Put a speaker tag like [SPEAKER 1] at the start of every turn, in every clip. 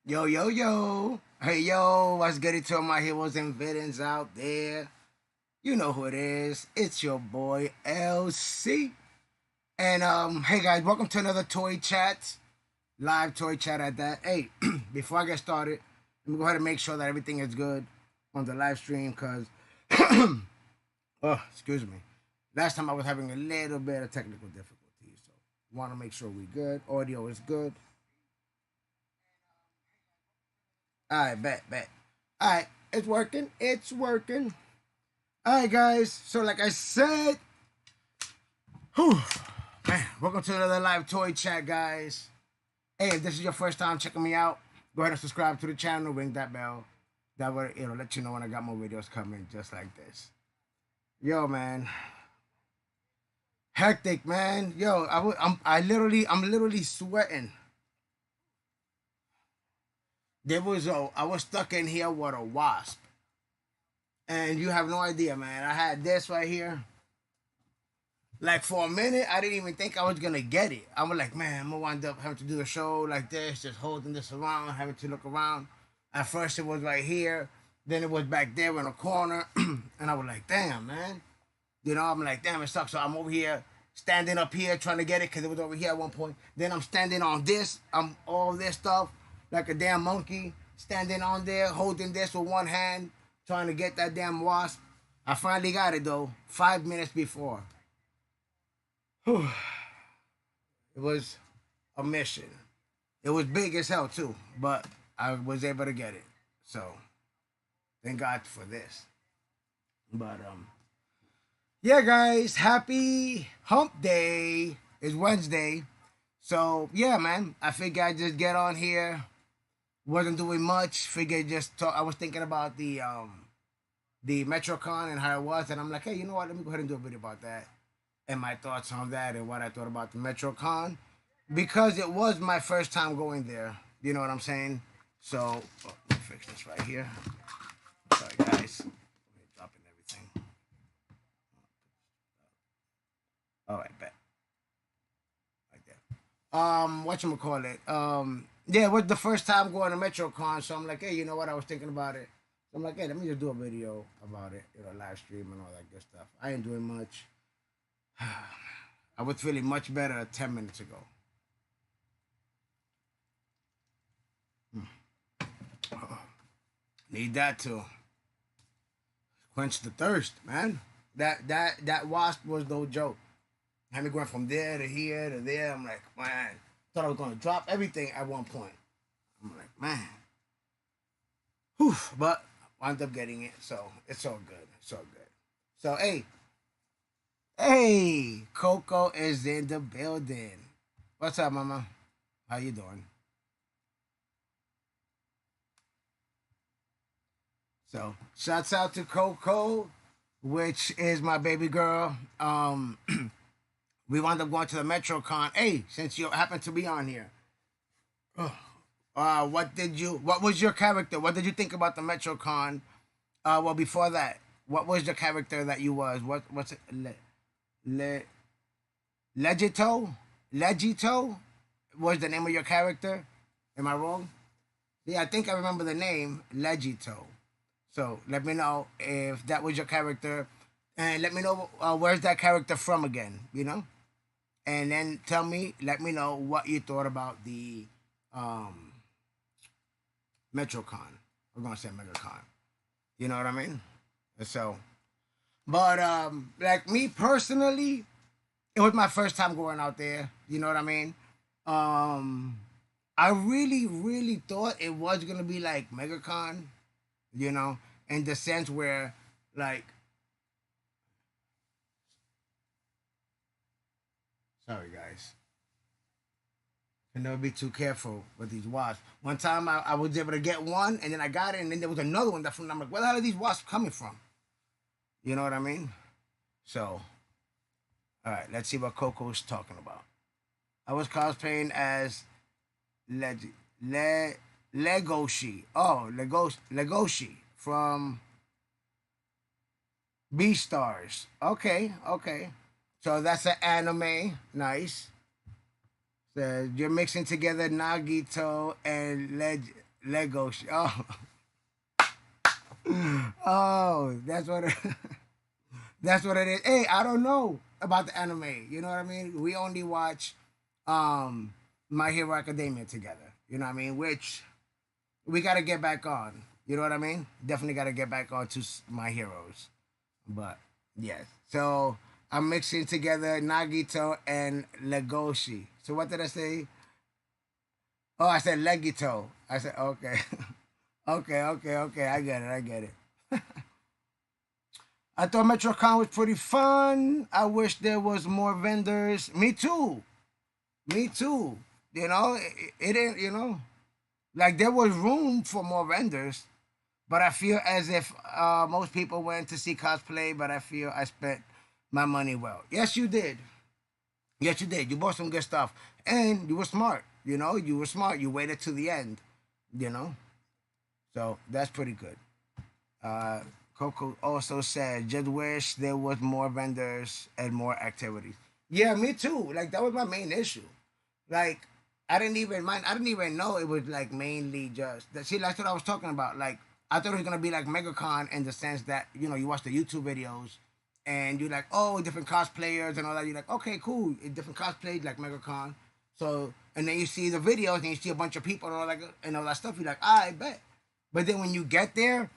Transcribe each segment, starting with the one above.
[SPEAKER 1] Yo, yo, yo. Hey, yo, what's good to all my heroes and villains out there? You know who it is. It's your boy LC. And hey guys, welcome to another toy chat. Live toy chat at that. Hey, before I get started, let me go ahead and make sure that everything is good on the live stream because oh, excuse me. Last time I was having a little bit of technical difficulties. So wanna make sure we good. Audio is good. Alright, bet. Alright, it's working. It's working. Alright, guys. So, like I said, whew, man, welcome to another live toy chat, guys. Hey, if this is your first time checking me out, go ahead and subscribe to the channel, ring that bell. That way, it'll let you know when I got more videos coming just like this. Yo, man. Hectic, man. Yo, I'm literally sweating. I was stuck in here with a wasp. And you have no idea, man. I had this right here. Like for a minute, I didn't even think I was gonna get it. I was like, man, I'm gonna wind up having to do a show like this, just holding this around, having to look around. At first, it was right here, then it was back there in a corner, and I was like, damn, man. You know, I'm like, damn, it sucks. So I'm over here, standing up here, trying to get it because it was over here at one point. Then I'm standing on this, I'm all this stuff like a damn monkey, standing on there, holding this with one hand, trying to get that damn wasp. I finally got it though, 5 minutes before. Whew. It was a mission. It was big as hell too, but I was able to get it. So thank God for this. But yeah, guys, happy hump day. It's Wednesday. So yeah, man. I figured I'd just get on here. Wasn't doing much. Figured just talk. I was thinking about the MetroCon and how it was, and I'm like, hey, you know what? Let me go ahead and do a video about that and my thoughts on that and what I thought about the MetroCon because it was my first time going there. You know what I'm saying? So let me fix this right here. Sorry, guys. Dropping everything. All right, bet. Right there. Whatchamacallit? Yeah, it was the first time going to MetroCon, so I'm like, hey, you know what? I was thinking about it. So I'm like, hey, let me just do a video about it, live stream and all that good stuff. I ain't doing much. I was feeling much better 10 minutes ago. Oh, need that to quench the thirst, man. That wasp was no joke. Had me going from there to here to there. I'm like, man, thought I was gonna drop everything at one point. I'm like, man. Whew, but I wound up getting it, so it's all good. It's all good. So hey, Coco is in the building. What's up, mama? How you doing? So shouts out to Coco, which is my baby girl. We wound up going to the MetroCon. Hey, since you happen to be on here, what was your character? What did you think about the MetroCon? Well, before that, what was the character that you was? What's it? Le, Legito? Legito was the name of your character. Am I wrong? Yeah, I think I remember the name Legito. So let me know if that was your character, and let me know where's that character from again. And then let me know what you thought about the um, MetroCon. We're gonna say MegaCon. You know what I mean? So, but like me personally, it was my first time going out there. You know what I mean? Um, I really thought it was gonna be like MegaCon. In the sense where, like, sorry guys, can never be too careful with these wasps. One time I was able to get one, and then I got it, and then there was another one that from. I'm like, where the hell are these wasps coming from? You know what I mean? So, all right, let's see what Coco's talking about. I was cosplaying as Leg Le Legoshi. Oh, Legoshi from Beastars. Okay. So that's an anime. Nice. So you're mixing together Nagito and Lego. Oh, oh, that's what. That's what it is. Hey, I don't know about the anime. You know what I mean? We only watch um My Hero Academia together. You know what I mean? Which we got to get back on. You know what I mean? Definitely got to get back on to My Heroes. But yes. So I'm mixing together Nagito and Legoshi. So what did I say? Oh, I said Legito. I said okay. Okay. I get it. I get it. I thought MetroCon was pretty fun. I wish there was more vendors. Me too. Me too. You know, it ain't, you know, like there was room for more vendors, but I feel as if most people went to see cosplay, but I feel I spent my money well. Yes, you did. Yes, you did. You bought some good stuff. And you were smart. You know, you were smart. You waited to the end, you know? So that's pretty good. Uh, Coco also said, just wish there was more vendors and more activities. Yeah, me too. Like that was my main issue. Like I didn't even mind. I didn't even know it was like mainly just that. See, that's what I was talking about. Like I thought it was gonna be like MegaCon in the sense that you know you watch the YouTube videos and you're like, oh, different cosplayers and all that. You're like, okay, cool, different cosplays like MegaCon. So and then you see the videos and you see a bunch of people and all that stuff. You're like, I bet. But then when you get there,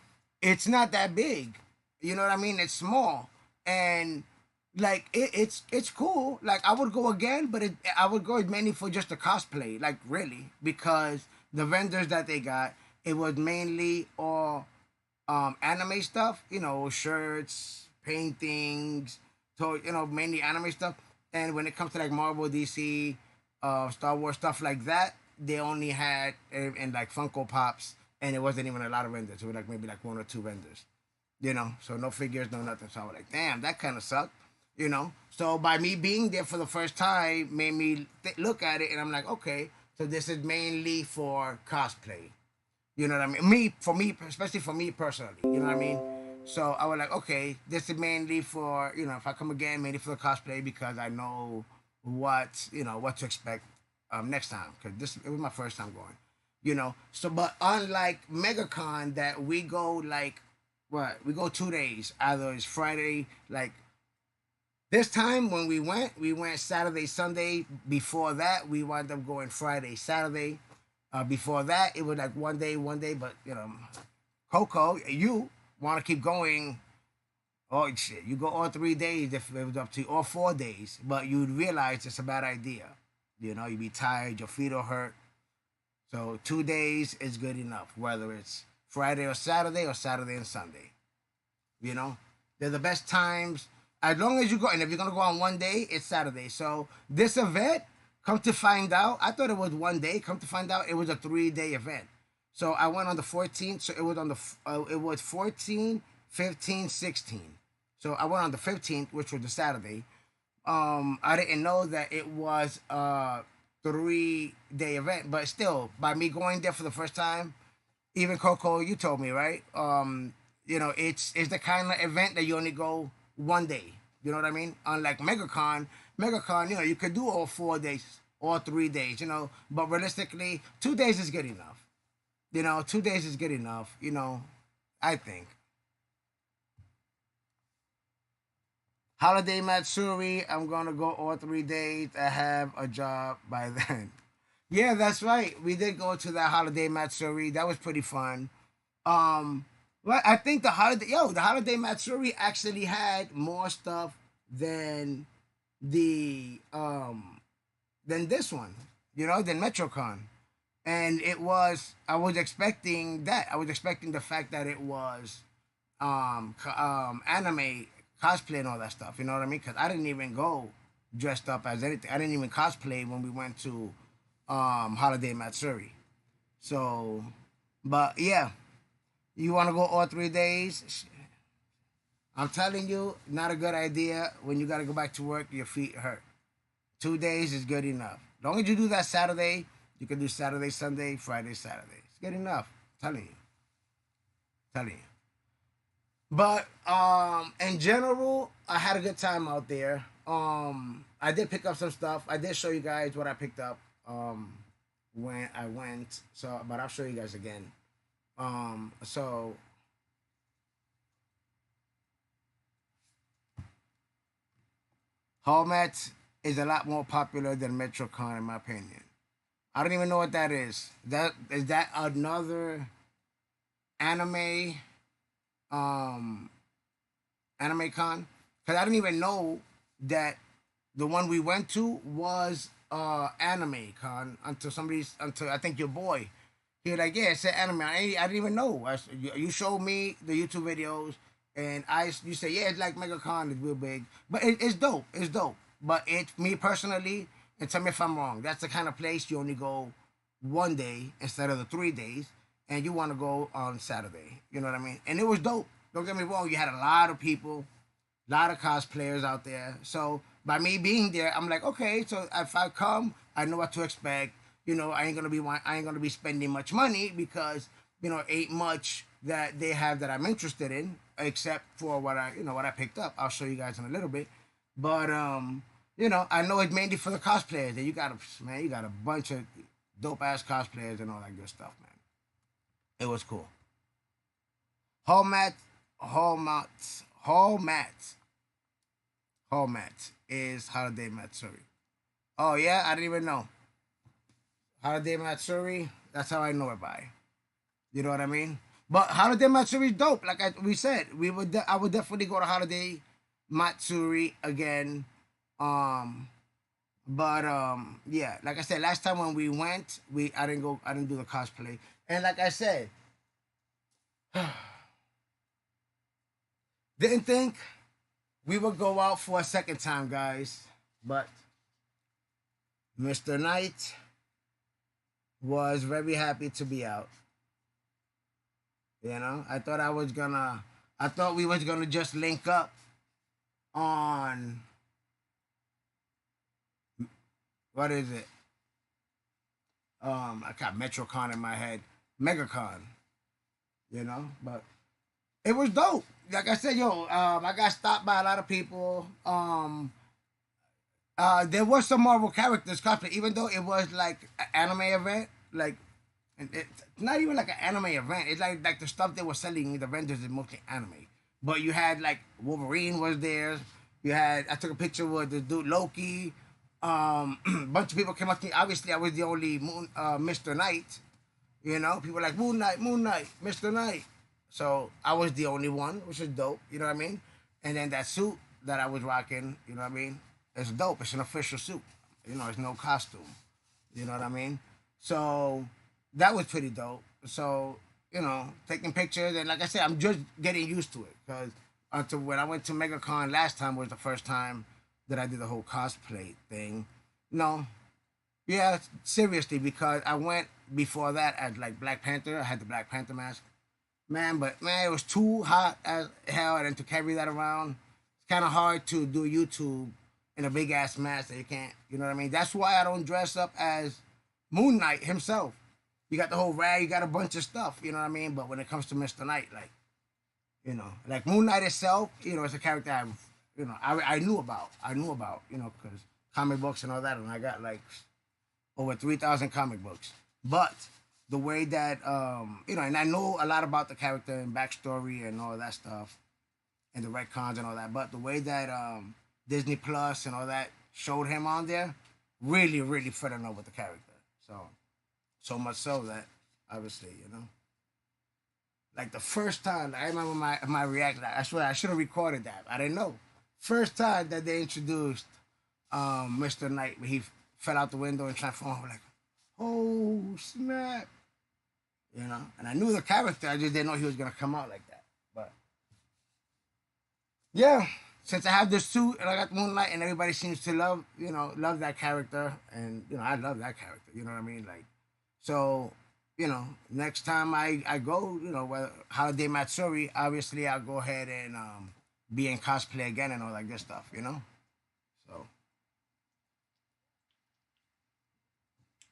[SPEAKER 1] it's not that big. You know what I mean? It's small, and like it's cool. Like I would go again, but I would go mainly for just the cosplay. Like really, because the vendors that they got, it was mainly all anime stuff. You know, shirts, paintings, so you know mainly anime stuff. And when it comes to like Marvel, DC, Star Wars stuff like that, they only had and like Funko Pops, and it wasn't even a lot of vendors. It was like maybe like one or two vendors, you know. So no figures, no nothing. So I was like, damn, that kind of sucked, you know. So by me being there for the first time, made me look at it, and I'm like, okay, so this is mainly for cosplay. You know what I mean? Me for me, especially for me personally. You know what I mean? So I was like, okay, this is mainly for you know, if I come again, mainly for the cosplay because I know what you know what to expect next time because this it was my first time going. You know, so but unlike MegaCon that we go like what we go 2 days. Either it's Friday, like this time when we went Saturday, Sunday. Before that, we wound up going Friday, Saturday. Before that, it was like one day. But you know, Coco, you want to keep going? Oh shit, you go all 3 days if it was up to you, or 4 days. But you'd realize it's a bad idea. You know, you'd be tired, your feet will hurt. So 2 days is good enough, whether it's Friday or Saturday and Sunday. You know, they're the best times. As long as you go, and if you're gonna go on one day, it's Saturday. So this event, come to find out, I thought it was one day. Come to find out, it was a 3 day event. So I went on the 14th. So it was on the it was 14, 15, 16. So I went on the 15th, which was the Saturday. I didn't know that it was a 3 day event, but still, by me going there for the first time, even Coco, you told me right. You know, it's the kind of event that you only go one day. You know what I mean? Unlike MegaCon, you know, you could do all 4 days, all 3 days. You know, but realistically, 2 days is good enough. You know, 2 days is good enough. You know, I think. Holiday Matsuri, I'm gonna go all 3 days. I have a job by then. Yeah, that's right. We did go to that Holiday Matsuri. That was pretty fun. Um, well, I think the holiday Matsuri actually had more stuff than the than this one. You know, than MetroCon. And it was I was expecting that. I was expecting the fact that it was anime cosplay and all that stuff. You know what I mean? Because I didn't even go dressed up as anything. I didn't even cosplay when we went to Holiday Matsuri. So, but yeah, you want to go all 3 days? I'm telling you, not a good idea. When you got to go back to work, your feet hurt. 2 days is good enough. As long as you do that Saturday, you can do Saturday, Sunday, Friday, Saturday. It's good enough. I'm telling you. I'm telling you. But in general, I had a good time out there. I did pick up some stuff. I did show you guys what I picked up. when I went. So, but I'll show you guys again. So Hallmat is a lot more popular than MetroCon in my opinion. I don't even know what that is. That is that another anime um anime con? Because I didn't even know that the one we went to was anime con until I think your boy. He was like, yeah, it said anime. I didn't even know. You showed me the YouTube videos, and you say, yeah, it's like MegaCon, it's real big, but it's dope. It's dope. But it's me personally, and tell me if I'm wrong. That's the kind of place you only go one day instead of the 3 days, and you want to go on Saturday. You know what I mean? And it was dope. Don't get me wrong. You had a lot of people, a lot of cosplayers out there. So by me being there, I'm like, okay. So if I come, I know what to expect. I ain't gonna be spending much money because ain't much that they have that I'm interested in except for what I picked up. I'll show you guys in a little bit, but I know it's mainly for the cosplayers. That you got a bunch of dope ass cosplayers and all that good stuff, man. It was cool. Hall mat, hall mats, hall mats, hall mats is Holiday Matsuri. Oh yeah, I didn't even know. Holiday Matsuri, that's how I know it by. You know what I mean? But Holiday Matsuri is dope. Like we said, I would definitely go to Holiday Matsuri again. Um, but yeah, like I said, last time when we went, I didn't do the cosplay. And like I said, didn't think we would go out for a second time, guys. But Mr. Knight was very happy to be out. I thought we was gonna just link up on what is it? I got MetroCon in my head, MegaCon. But it was dope. Like I said, I got stopped by a lot of people. There was some Marvel characters cosplay, even though it was like an anime event. Like, it's not even like an anime event. It's like the stuff they were selling in the vendors is mostly anime. But you had like Wolverine was there. I took a picture with the dude Loki. A bunch of people came up to me. Obviously, I was the only Mr. Knight. People were like Moon Knight, Mr. Knight. So I was the only one, which is dope. You know what I mean? And then that suit that I was rocking, you know what I mean? It's dope. It's an official suit. It's no costume. You know what I mean? So that was pretty dope. So taking pictures and like I said, I'm just getting used to it because until when I went to MegaCon last time was the first time that I did the whole cosplay thing. No, yeah, seriously, because I went before that as like Black Panther. I had the Black Panther mask, man. But man, it was too hot as hell, and to carry that around, it's kind of hard to do YouTube in a big ass mask that you can't. You know what I mean? That's why I don't dress up as Moon Knight himself. You got the whole rag, you got a bunch of stuff. You know what I mean? But when it comes to Mr. Knight, like Moon Knight itself, it's a character I knew about. Because comic books and all that, and I got like over 3,000 comic books. But the way that and I know a lot about the character and backstory and all that stuff, and the retcons and all that. But the way that Disney Plus and all that showed him on there, really, really fell in love with the character. So much so that obviously, like the first time I remember my reaction. I swear I should have recorded that. I didn't know. First time that they introduced Mr. Knight, he fell out the window and transformed. I'm like, oh snap! And I knew the character. I just didn't know he was gonna come out like that. But yeah, since I have this suit and I got Moonlight, and everybody seems to love that character, and I love that character. You know what I mean? Like, so next time I go, Holiday Matsuri, obviously I'll go ahead and be in cosplay again and all that good stuff. So,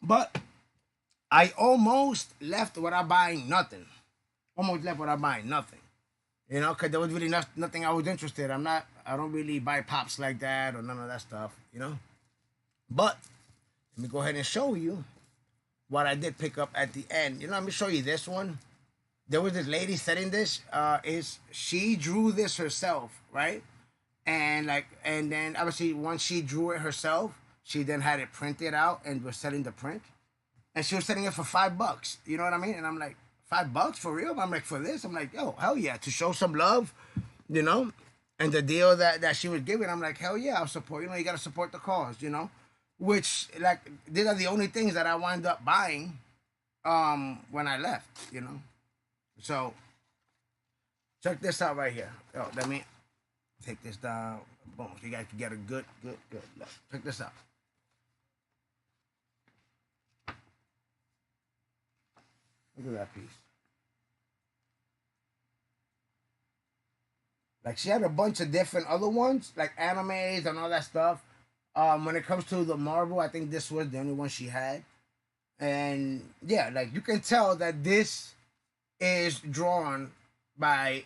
[SPEAKER 1] but I almost left without buying nothing. Almost left without buying nothing. Because there was really nothing I was interested. I don't really buy pops like that or none of that stuff. But let me go ahead and show you what I did pick up at the end. Let me show you this one. There was this lady selling this. Is she drew this herself, right? And then obviously once she drew it herself, she then had it printed out and was selling the print, and she was selling it for $5. You know what I mean? And I'm like, $5 for real? I'm like, for this? I'm like, yo, hell yeah, to show some love, you know. And the deal that she was giving, I'm like, hell yeah, I'll support. You gotta support the cause, Which, like, these are the only things that I wind up buying when I left. So check this out right here. Oh, let me take this down. Boom. So you guys can get a good look. Check this out. Look at that piece. Like, she had a bunch of different other ones, like animes and all that stuff. When it comes to the Marvel, I think this was the only one she had. And yeah, like, you can tell that this is drawn by,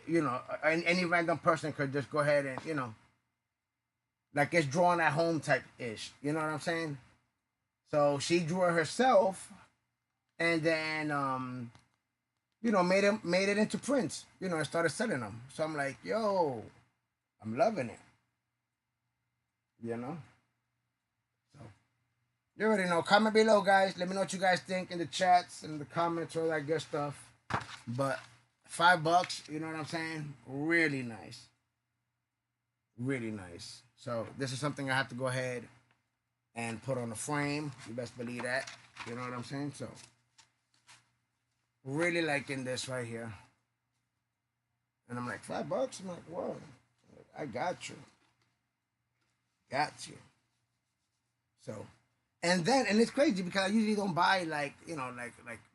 [SPEAKER 1] any random person could just go ahead and, like, it's drawn at home type ish. You know what I'm saying? So she drew it herself, and then made it into prints. And started selling them. So I'm like, yo, I'm loving it. You know. So you already know. Comment below, guys. Let me know what you guys think in the chats and the comments, all that good stuff. But $5, you know what I'm saying? Really nice. Really nice. So this is something I have to go ahead and put on a frame. You best believe that. You know what I'm saying? So really liking this right here. And I'm like, $5? I'm like, whoa. I got you. Got you. So, and it's crazy because I usually don't buy like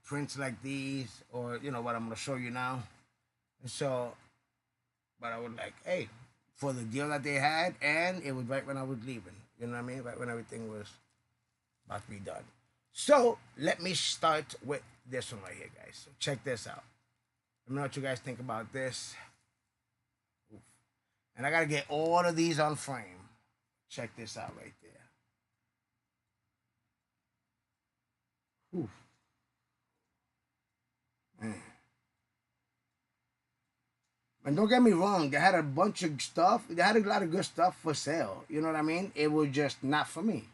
[SPEAKER 1] prints like these, or what I'm gonna show you now. So, but I was like, hey, for the deal that they had, and it was right when I was leaving. You know what I mean? Right when everything was about to be done. So let me start with this one right here, guys. So check this out. Let me know what you guys think about this. Oof. And I gotta get all of these on frame. Check this out right there. Oof. Man. And don't get me wrong, they had a bunch of stuff. They had a lot of good stuff for sale. You know what I mean? It was just not for me,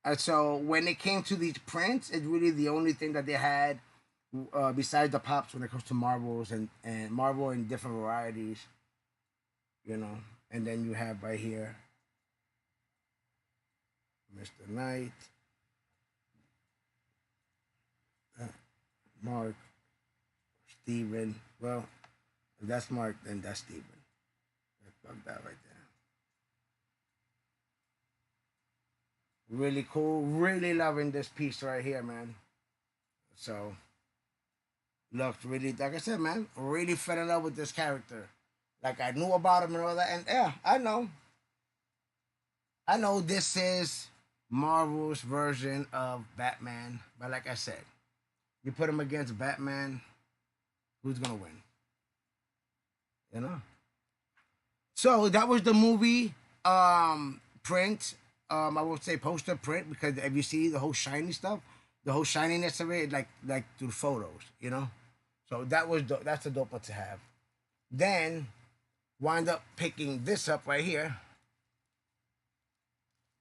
[SPEAKER 1] And so when it came to these prints, it's really the only thing that they had besides the pops when it comes to Marvels and Marvel in different varieties, And then you have right here Mr. Knight, Mark, Steven. Well, if that's Mark, then that's Steven. Let's plug that right there. Really cool. Really loving this piece right here, man. So, looked really, like I said, man, really fell in love with this character. Like, I knew about him and all that. And yeah, I know. This is Marvel's version of Batman. But like I said, you put him against Batman, who's going to win? So that was the movie print. I would say poster print, because if you see the whole shiny stuff, the whole shininess of it, like through photos, So that's the dope one to have. Then wind up picking this up right here,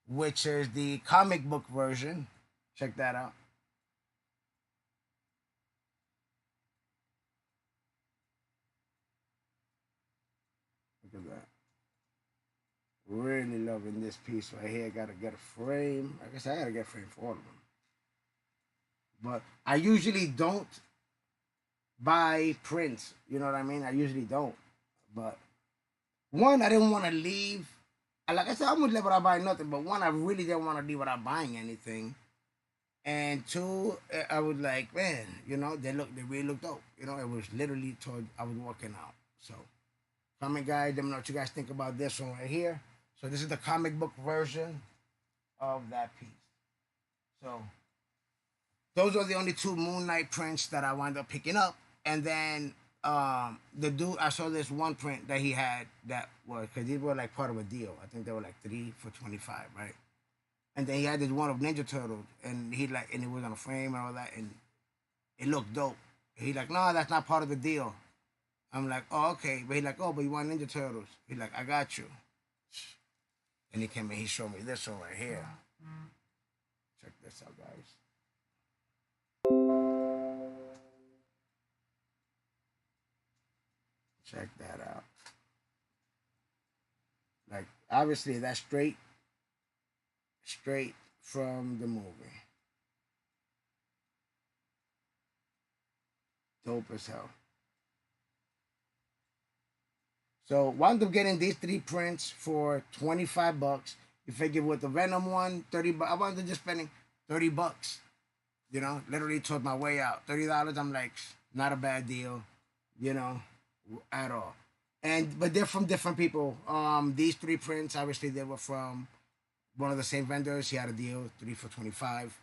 [SPEAKER 1] which is the comic book version. Check that out. Look at that. Really loving this piece right here. Gotta get a frame. Like I said, I gotta get a frame for all of them. But I usually don't buy prints. You know what I mean? I usually don't. But one, I didn't want to leave. Like I said, I wouldn't leave without buying nothing. But one, I really didn't want to leave without buying anything. And two, I was like, man, they really looked dope. It was literally towards I was walking out. So, comment, guys. Let me know what you guys think about this one right here. So this is the comic book version of that piece. So those are the only two Moon Knight prints that I wound up picking up. And then the dude, I saw this one print that he had that was, because these were like part of a deal. I think they were like 3 for $25, right? And then he had this one of Ninja Turtles, and he like, and it was on a frame and all that, and it looked dope. He like, no, that's not part of the deal. I'm like, oh, okay. But he like, oh, but you want Ninja Turtles? He like, I got you. And he came and he showed me this one right here. Check this out, guys. Check that out. Like, obviously, that's straight from the movie. Dope as hell. So wound up getting these three prints for 25 bucks. You figure with the Venom one, 30 bucks. I wound up just spending 30 bucks. You know, literally towards my way out. $30, I'm like, not a bad deal, you know, at all. And but they're from different people. These three prints, obviously, they were from one of the same vendors. He had a deal, three for 25.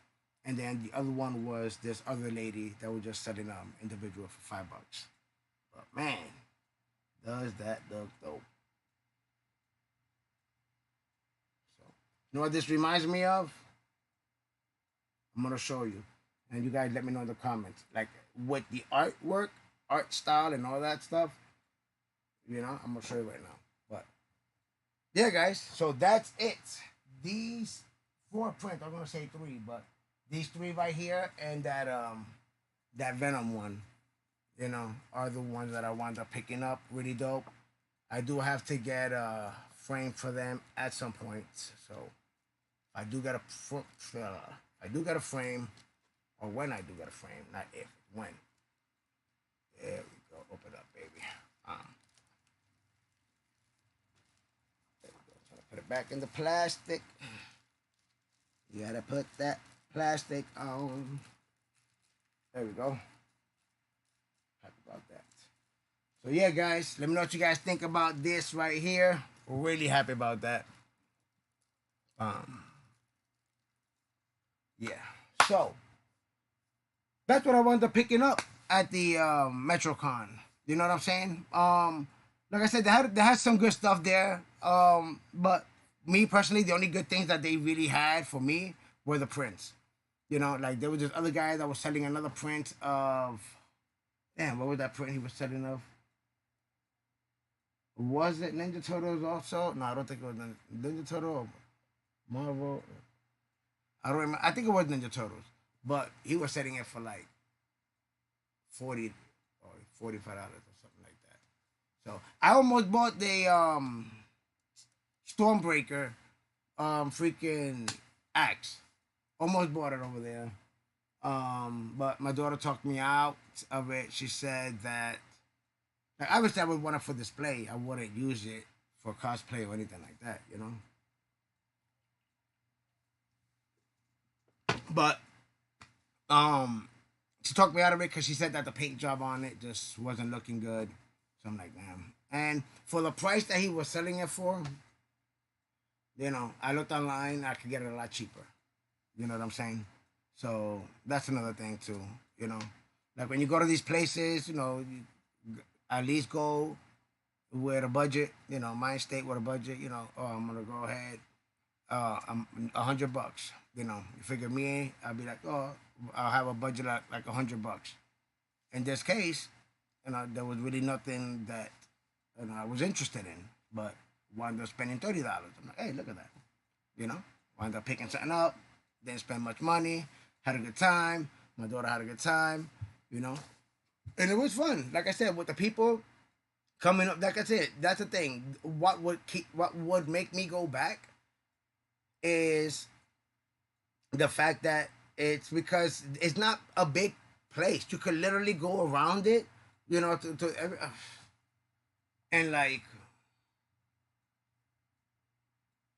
[SPEAKER 1] And then the other one was this other lady that was just selling individual for $5. But man, does that look dope? So, you know what this reminds me of? I'm gonna show you, and you guys let me know in the comments, like with the artwork, art style, and all that stuff. You know, I'm gonna show you right now. But yeah, guys, so that's it. These four prints, I'm gonna say three, but these three right here and that Venom one, you know, are the ones that I wound up picking up. Really dope. I do have to get a frame for them at some point. So I do get I do get a frame, or when I do get a frame, not if, when. There we go. Open up, baby. There we go. Try to put it back in the plastic. You gotta put that plastic on. There we go. Happy about that. So yeah, guys, let me know what you guys think about this right here. We're really happy about that. Yeah. So that's what I wound up picking up at the MetroCon. You know what I'm saying? Like I said, they had some good stuff there. But me personally, the only good things that they really had for me were the prints. You know, like there was this other guy that was selling another print of, damn, what was that print he was selling of? Was it Ninja Turtles also? No, I don't think it was Ninja Turtle or Marvel. I don't remember. I think it was Ninja Turtles, but he was selling it for like 40 or $45 or something like that. So I almost bought the Stormbreaker freaking axe. Almost bought it over there. But my daughter talked me out of it. She said that, like, obviously I would want it for display. I wouldn't use it for cosplay or anything like that, you know. But she talked me out of it because she said that the paint job on it just wasn't looking good. So I'm like, damn. And for the price that he was selling it for, you know, I looked online. I could get it a lot cheaper. You know what I'm saying? So that's another thing too. You know, like when you go to these places, you know, you at least go with a budget. You know, mind state with a budget. You know, oh, I'm gonna go ahead. I'm $100. You know, you figure me, I'll be like, oh, I'll have a budget like $100. In this case, you know, there was really nothing that, you know, I was interested in, but wound up spending $30. I'm like, hey, look at that. You know, wound up picking something up, didn't spend much money, had a good time. My daughter had a good time, you know, and it was fun. Like I said, with the people coming up, like I said, that's the thing. What would make me go back is the fact that it's because it's not a big place. You could literally go around it, you know, to every, and like,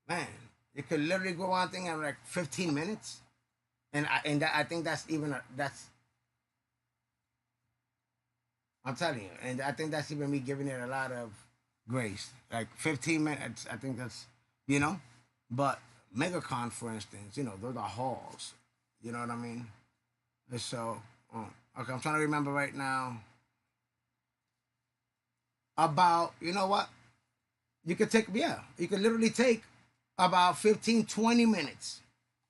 [SPEAKER 1] man, you could literally go on thing in like 15 minutes, I think that's even that's, I'm telling you, and I think that's even me giving it a lot of grace. Like 15 minutes, I think that's, you know, but MegaCon, for instance, you know, those are halls. You know what I mean? And so, okay, I'm trying to remember right now. About, you know what? You could take, yeah, you could literally take about 15, 20 minutes.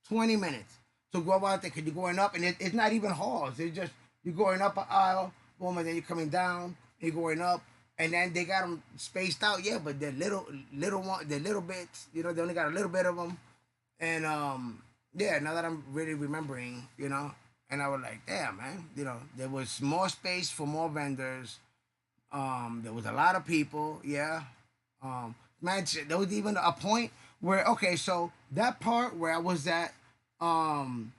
[SPEAKER 1] 20 minutes to go out there because you're going up, and it's not even halls. It's just you're going up an aisle, boom, and then you're coming down, you're going up, and then they got them spaced out, yeah, but they're little one, they're little bits, they only got a little bit of them, and yeah, now that I'm really remembering, and I was like, damn, man, there was more space for more vendors. There was a lot of people, yeah. Man, there was even a point where, okay, so that part where I was at, um,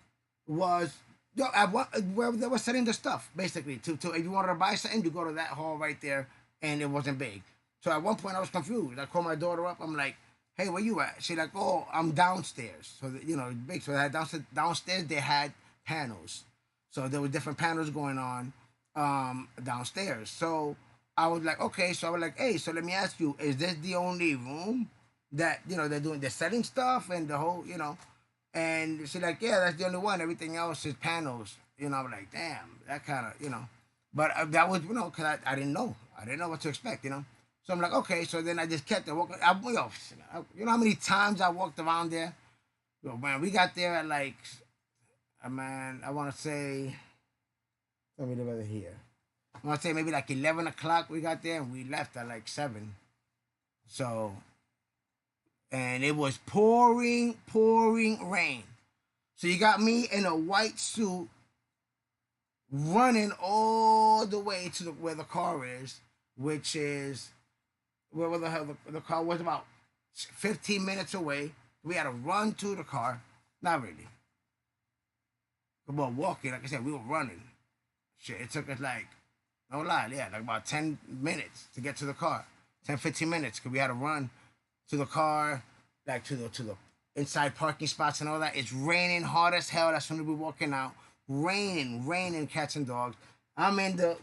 [SPEAKER 1] was where they were selling the stuff basically. To if you wanted to buy something, you go to that hall right there, and it wasn't big. So at one point I was confused. I called my daughter up. I'm like, "Hey, where you at?" She's like, "Oh, I'm downstairs." So big. So that downstairs they had panels. So there were different panels going on downstairs. So I was like, okay. So I was like, hey, so let me ask you, is this the only room that they're selling stuff and the whole And she's like, yeah, that's the only one. Everything else is panels. I'm like, damn, that kind of But that was because I didn't know. I didn't know what to expect. So I'm like, okay. So then I just kept it walking. You know how many times I walked around there? Yo, man, we got there at like, man, I want to say, let me look over here. I want to say maybe like 11 o'clock we got there, and we left at like 7. So, and it was pouring rain. So you got me in a white suit running all the way to where the car is, which is where the car was about 15 minutes away. We had to run to the car. Not really. But walking, like I said, we were running. Shit, it took us like, no lie, yeah, like about 10 minutes to get to the car. 10, 15 minutes, because we had to run to the car, like to the inside parking spots and all that. It's raining hard as hell. That's when we were walking out. Raining, cats and dogs. I'm in the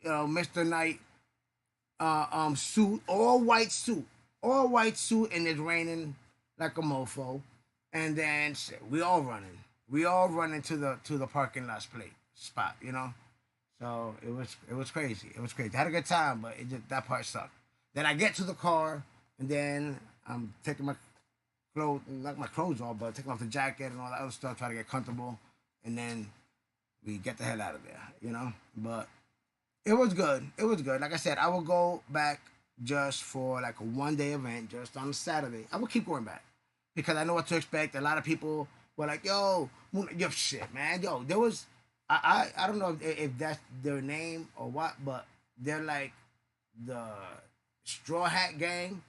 [SPEAKER 1] Mr. Knight suit, all white suit, and it's raining like a mofo. And then shit, we all running to the parking lot spot. So it was crazy. It was crazy. I had a good time, but that part sucked. Then I get to the car, and then I'm taking my clothes, not my clothes off, but taking off the jacket and all that other stuff, trying to get comfortable, and then we get the hell out of there. But it was good. It was good. Like I said, I will go back just for like a 1 day event, just on a Saturday. I will keep going back because I know what to expect. A lot of people were like, yo, shit, man. Yo, there was, I don't know if that's their name or what, but they're like the Straw Hat Gang.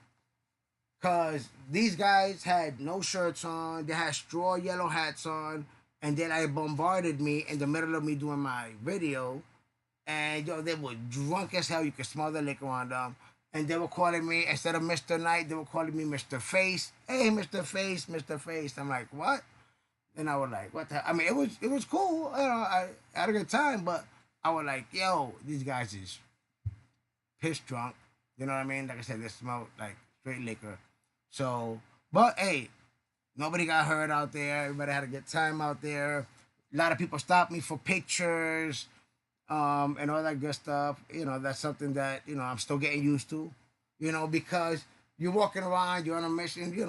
[SPEAKER 1] Cause these guys had no shirts on, they had straw yellow hats on, and then I bombarded me in the middle of me doing my video, and they were drunk as hell. You could smell the liquor on them, and they were calling me instead of Mr. Knight, they were calling me Mr. Face. Hey, Mr. Face, Mr. Face. I'm like, what? And I was like, what the hell? I mean, it was cool. I had a good time, but I was like, yo, these guys is piss drunk. You know what I mean? Like I said, they smell like straight liquor. So, but hey, nobody got hurt out there. Everybody had a good time out there. A lot of people stopped me for pictures, and all that good stuff. That's something that I'm still getting used to. Because you're walking around, you're on a mission. You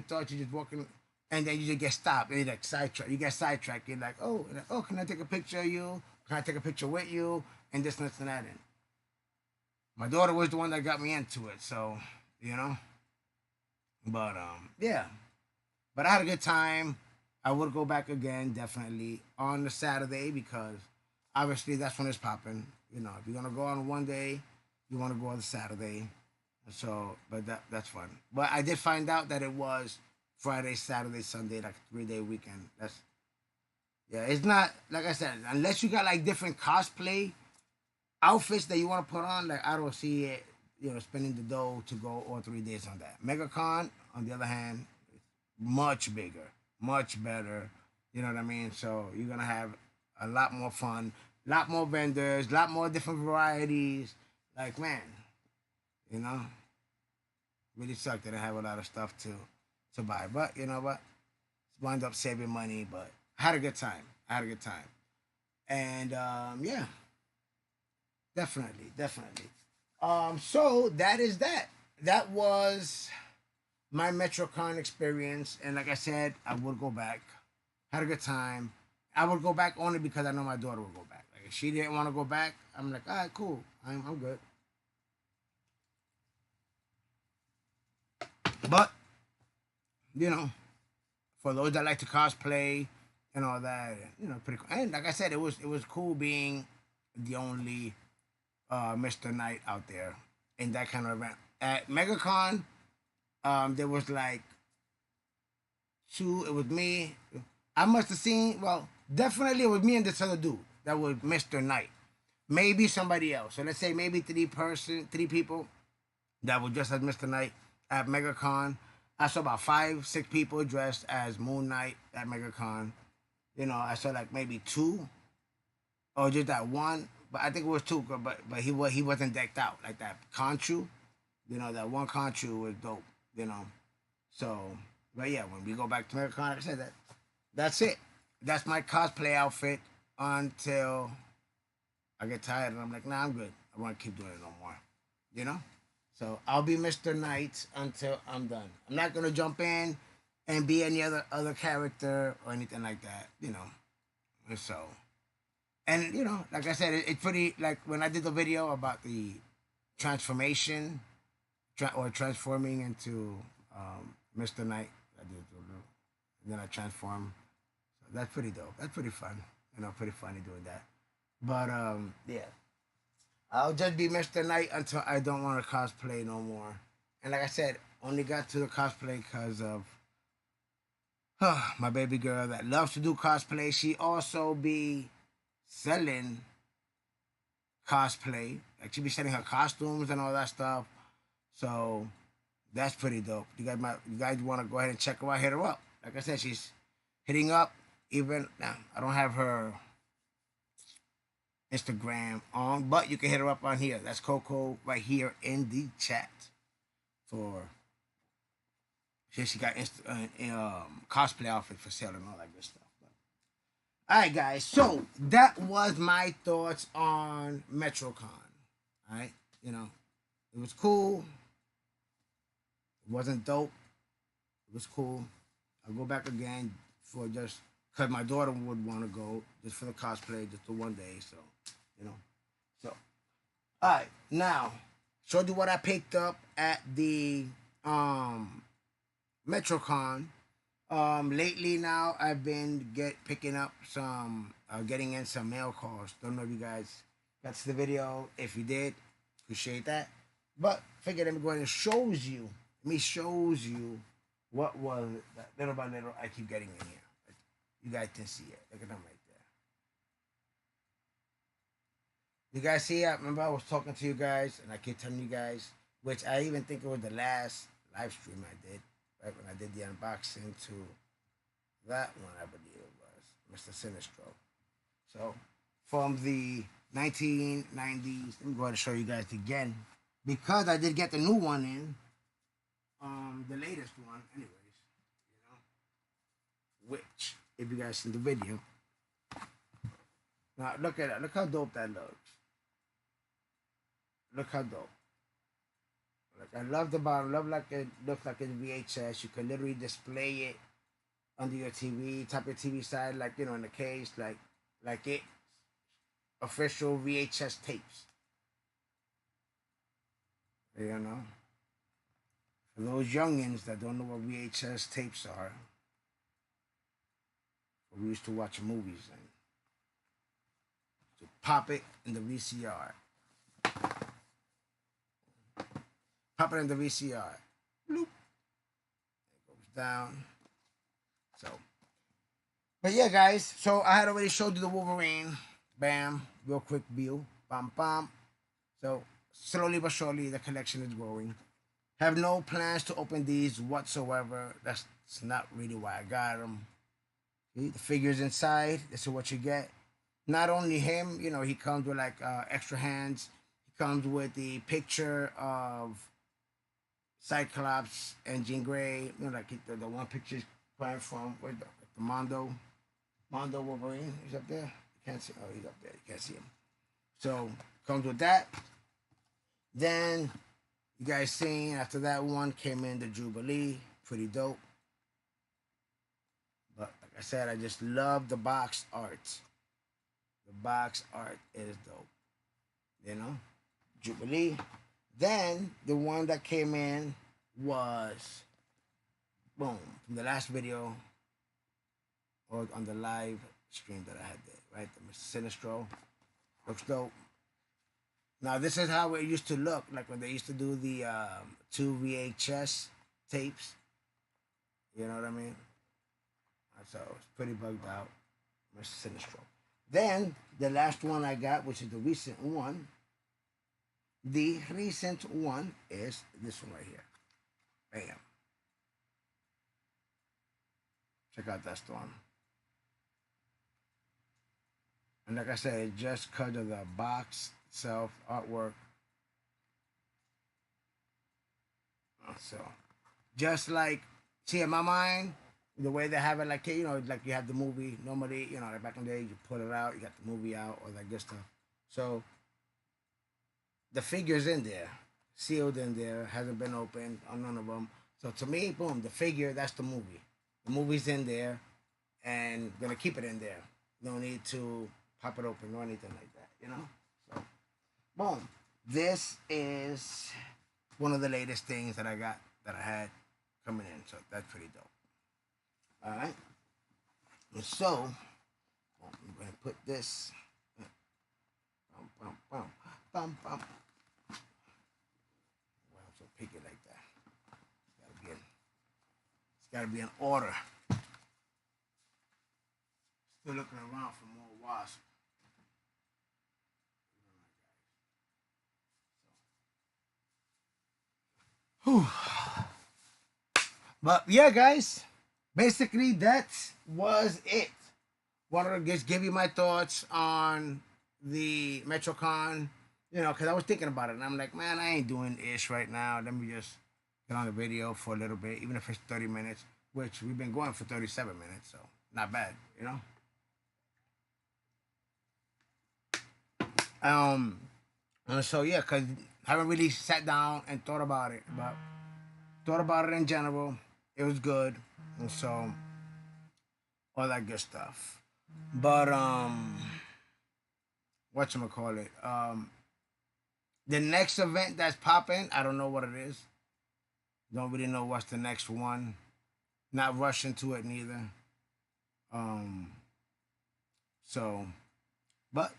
[SPEAKER 1] thought you're just walking, and then you just get stopped, and you like sidetracked. You get sidetracked. You're like, oh, can I take a picture of you? Can I take a picture with you? And this and that. And my daughter was the one that got me into it. So, you know. But yeah. But I had a good time. I would go back again, definitely, on the Saturday because obviously that's when it's popping. If you're gonna go on one day, you want to go on the Saturday. So, but that's fun. But I did find out that it was Friday, Saturday, Sunday, like a 3-day weekend. That's yeah. It's not like I said, unless you got like different cosplay outfits that you want to put on. Like I don't see it. Spending the dough to go all 3 days on that. MegaCon, on the other hand, much bigger, much better. You know what I mean? So you're gonna have a lot more fun, a lot more vendors, a lot more different varieties. Like man, you know, really sucked that I have a lot of stuff to buy. But you know what? Wound up saving money, but I had a good time. I had a good time, and yeah, definitely. So that is that. That was my MetroCon experience, and like I said, I would go back. Had a good time. I would go back only because I know my daughter would go back. Like if she didn't want to go back, I'm like, all right, cool. I'm good. But you know, for those that like to cosplay and all that, pretty cool. And like I said, it was cool being the only Mr. Knight out there in that kind of event. At MegaCon, there was like two. It was me. I must have seen. Well, definitely it was me and this other dude that was Mr. Knight. Maybe somebody else. So let's say maybe three people that were dressed as Mr. Knight at MegaCon. I saw about 5, 6 people dressed as Moon Knight at MegaCon. I saw like maybe two or just that one, but I think it was two. But he wasn't decked out like that. Conchu, that one Conchu was dope. So, but yeah, when we go back to MegaCon, like I said that's it. That's my cosplay outfit until I get tired and I'm like, nah, I'm good. I won't keep doing it no more. You know? So I'll be Mr. Knight until I'm done. I'm not gonna jump in and be any other character or anything like that. So and like I said, it's pretty like when I did the video about the transformation or transforming into Mr. Knight. I did and then I transform. So that's pretty dope. That's pretty fun. Pretty funny doing that. But yeah. I'll just be Mr. Knight until I don't want to cosplay no more. And like I said, only got to the cosplay because of my baby girl that loves to do cosplay. She also be selling cosplay. Like she be selling her costumes and all that stuff. So that's pretty dope. You guys want to go ahead and check her out, hit her up. Like I said, she's hitting up. Even now, I don't have her Instagram on, but you can hit her up on here. That's Coco right here in the chat. For she got cosplay outfit for sale and all that good stuff. All right, guys. So that was my thoughts on MetroCon. All right, it was cool. It wasn't dope. It was cool. I'll go back again for just because my daughter would want to go just for the cosplay, just the one day. So, So, all right, now showed you what I picked up at the MetroCon. Lately now I've been picking up some, getting in some mail calls. Don't know if you guys got to the video. If you did, appreciate that. But figured let me go ahead and shows you. Let me shows you what was that little by little I keep getting in here. You guys can see it. Look at them right there. You guys see it? Remember I was talking to you guys and I keep telling you guys, which I even think it was the last live stream I did, right when I did the unboxing to that one, I believe it was, Mr. Sinistro. So from the 1990s, let me go ahead and show you guys again because I did get the new one in, the latest one, anyways, which if you guys see the video. Now look at that. Look how dope that looks. Look how dope. Like I love the bottom. Love like it looks like it's VHS. You can literally display it under your TV, top of your TV side, like in the case, like it official VHS tapes. For those youngins that don't know what VHS tapes are, we used to watch movies and to pop it in the VCR. Pop it in the VCR. Bloop. It goes down. So, but yeah, guys. So I had already showed you the Wolverine. Bam. Real quick view. Bam, bam. So slowly but surely, the collection is growing. Have no plans to open these whatsoever. That's not really why I got them. See, the figures inside. This is what you get. Not only him, he comes with like extra hands. He comes with the picture of Cyclops and Jean Grey. Like the one picture coming from where the Mondo Wolverine. He's up there. You can't see. Oh, he's up there. You can't see him. So comes with that. Then you guys seen after that one came in the Jubilee. Pretty dope. But like I I said, I just love the box art. The box art is dope. You know, Jubilee. Then the one that came in was boom from the last video or on the live stream that I had there, right? The Sinistro looks dope. Now this is how it used to look like when they used to do the two VHS tapes. You know what I mean? So it's pretty bugged out. Mr. Sinistro. Then the last one I got, which is the recent one. The recent one is this one right here. Bam. Check out that storm. And like I said, it's just because of the box itself, artwork. So, just like, see, in my mind, the way they have it, like, you know, like you have the movie, normally, you know, like back in the day, you pull it out, you got the movie out, or like this stuff. So, the figure's in there, sealed in there, hasn't been opened on none of them. So, to me, boom, the figure, that's the movie. The movie's in there, and gonna keep it in there. No need to pop it open or anything like that, you know? So, boom. This is one of the latest things that I got, that I had coming in. So, that's pretty dope. All right. And so, I'm going to put this. Bum, bum, bum, bum, bum. Why I'm so picky like that? It's got to be in order. Still looking around for more wasps. Whew. But yeah, guys, basically that was it. Wanted to just give you my thoughts on the MetroCon, you know, because I was thinking about it, and I'm like, man, I ain't doing ish right now. Let me just get on the video for a little bit, even if it's 30 minutes, which we've been going for 37 minutes, so not bad, you know. And so yeah, cause I haven't really sat down and thought about it, but thought about it in general. It was good, and so all that good stuff. But whatchamacallit? The next event that's popping, I don't know what it is. Don't really know what's the next one. Not rushing to it neither. Um, so, but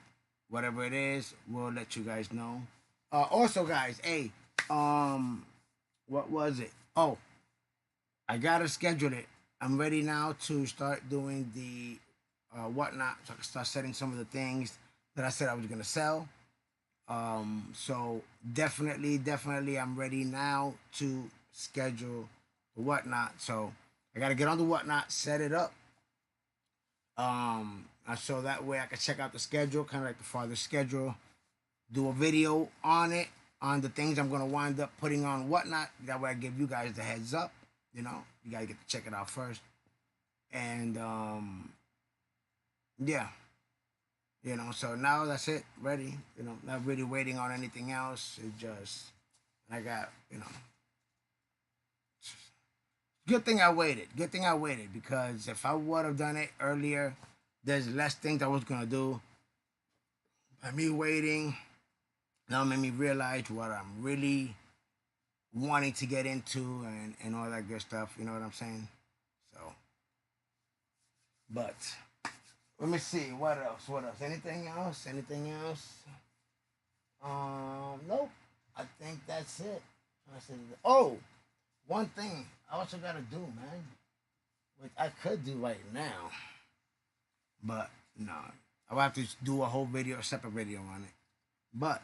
[SPEAKER 1] whatever it is, we'll let you guys know. Also, guys, hey, what was it? Oh, I gotta schedule it. I'm ready now to start doing the whatnot, so I can start setting some of the things that I said I was gonna sell. So definitely, I'm ready now to schedule the whatnot. So I gotta get on the whatnot, set it up. So that way I can check out the schedule, kind of like the father's schedule, do a video on it, on the things I'm gonna wind up putting on whatnot. That way I give you guys the heads up. You know, you gotta get to check it out first. And yeah, you know. So now that's it, ready. You know, not really waiting on anything else. It just I got, you know. Good thing I waited. Good thing I waited, because if I would have done it earlier, there's less things I was gonna do. By me waiting, now made me realize what I'm really wanting to get into, and all that good stuff. You know what I'm saying? So, but let me see, what else? What else? Anything else? Anything else? Nope. I think that's it. Oh, one thing I also gotta do, man, which I could do right now, but no, I'll have to do a whole video, a separate video on it. But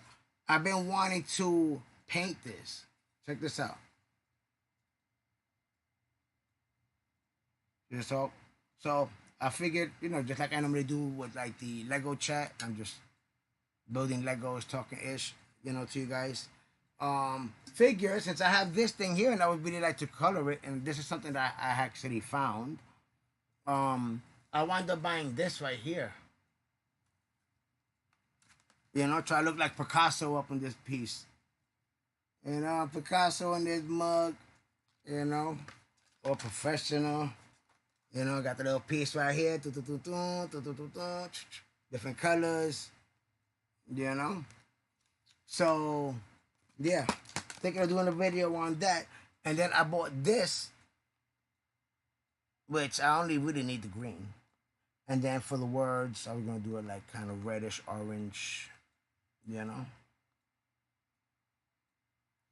[SPEAKER 1] I've been wanting to paint this. Check this out. So I figured, you know, just like I normally do with like the Lego chat, I'm just building Legos, talking ish, you know, to you guys. Figure, since I have this thing here and I would really like to color it, and this is something that I actually found. I wound up buying this right here. You know, try to look like Picasso up in this piece. You know, Picasso in this mug, you know, or professional. You know, got the little piece right here. Different colors. You know. So, yeah. Thinking of doing a video on that. And then I bought this, which I only really need the green. And then for the words, I was going to do it like kind of reddish orange. You know.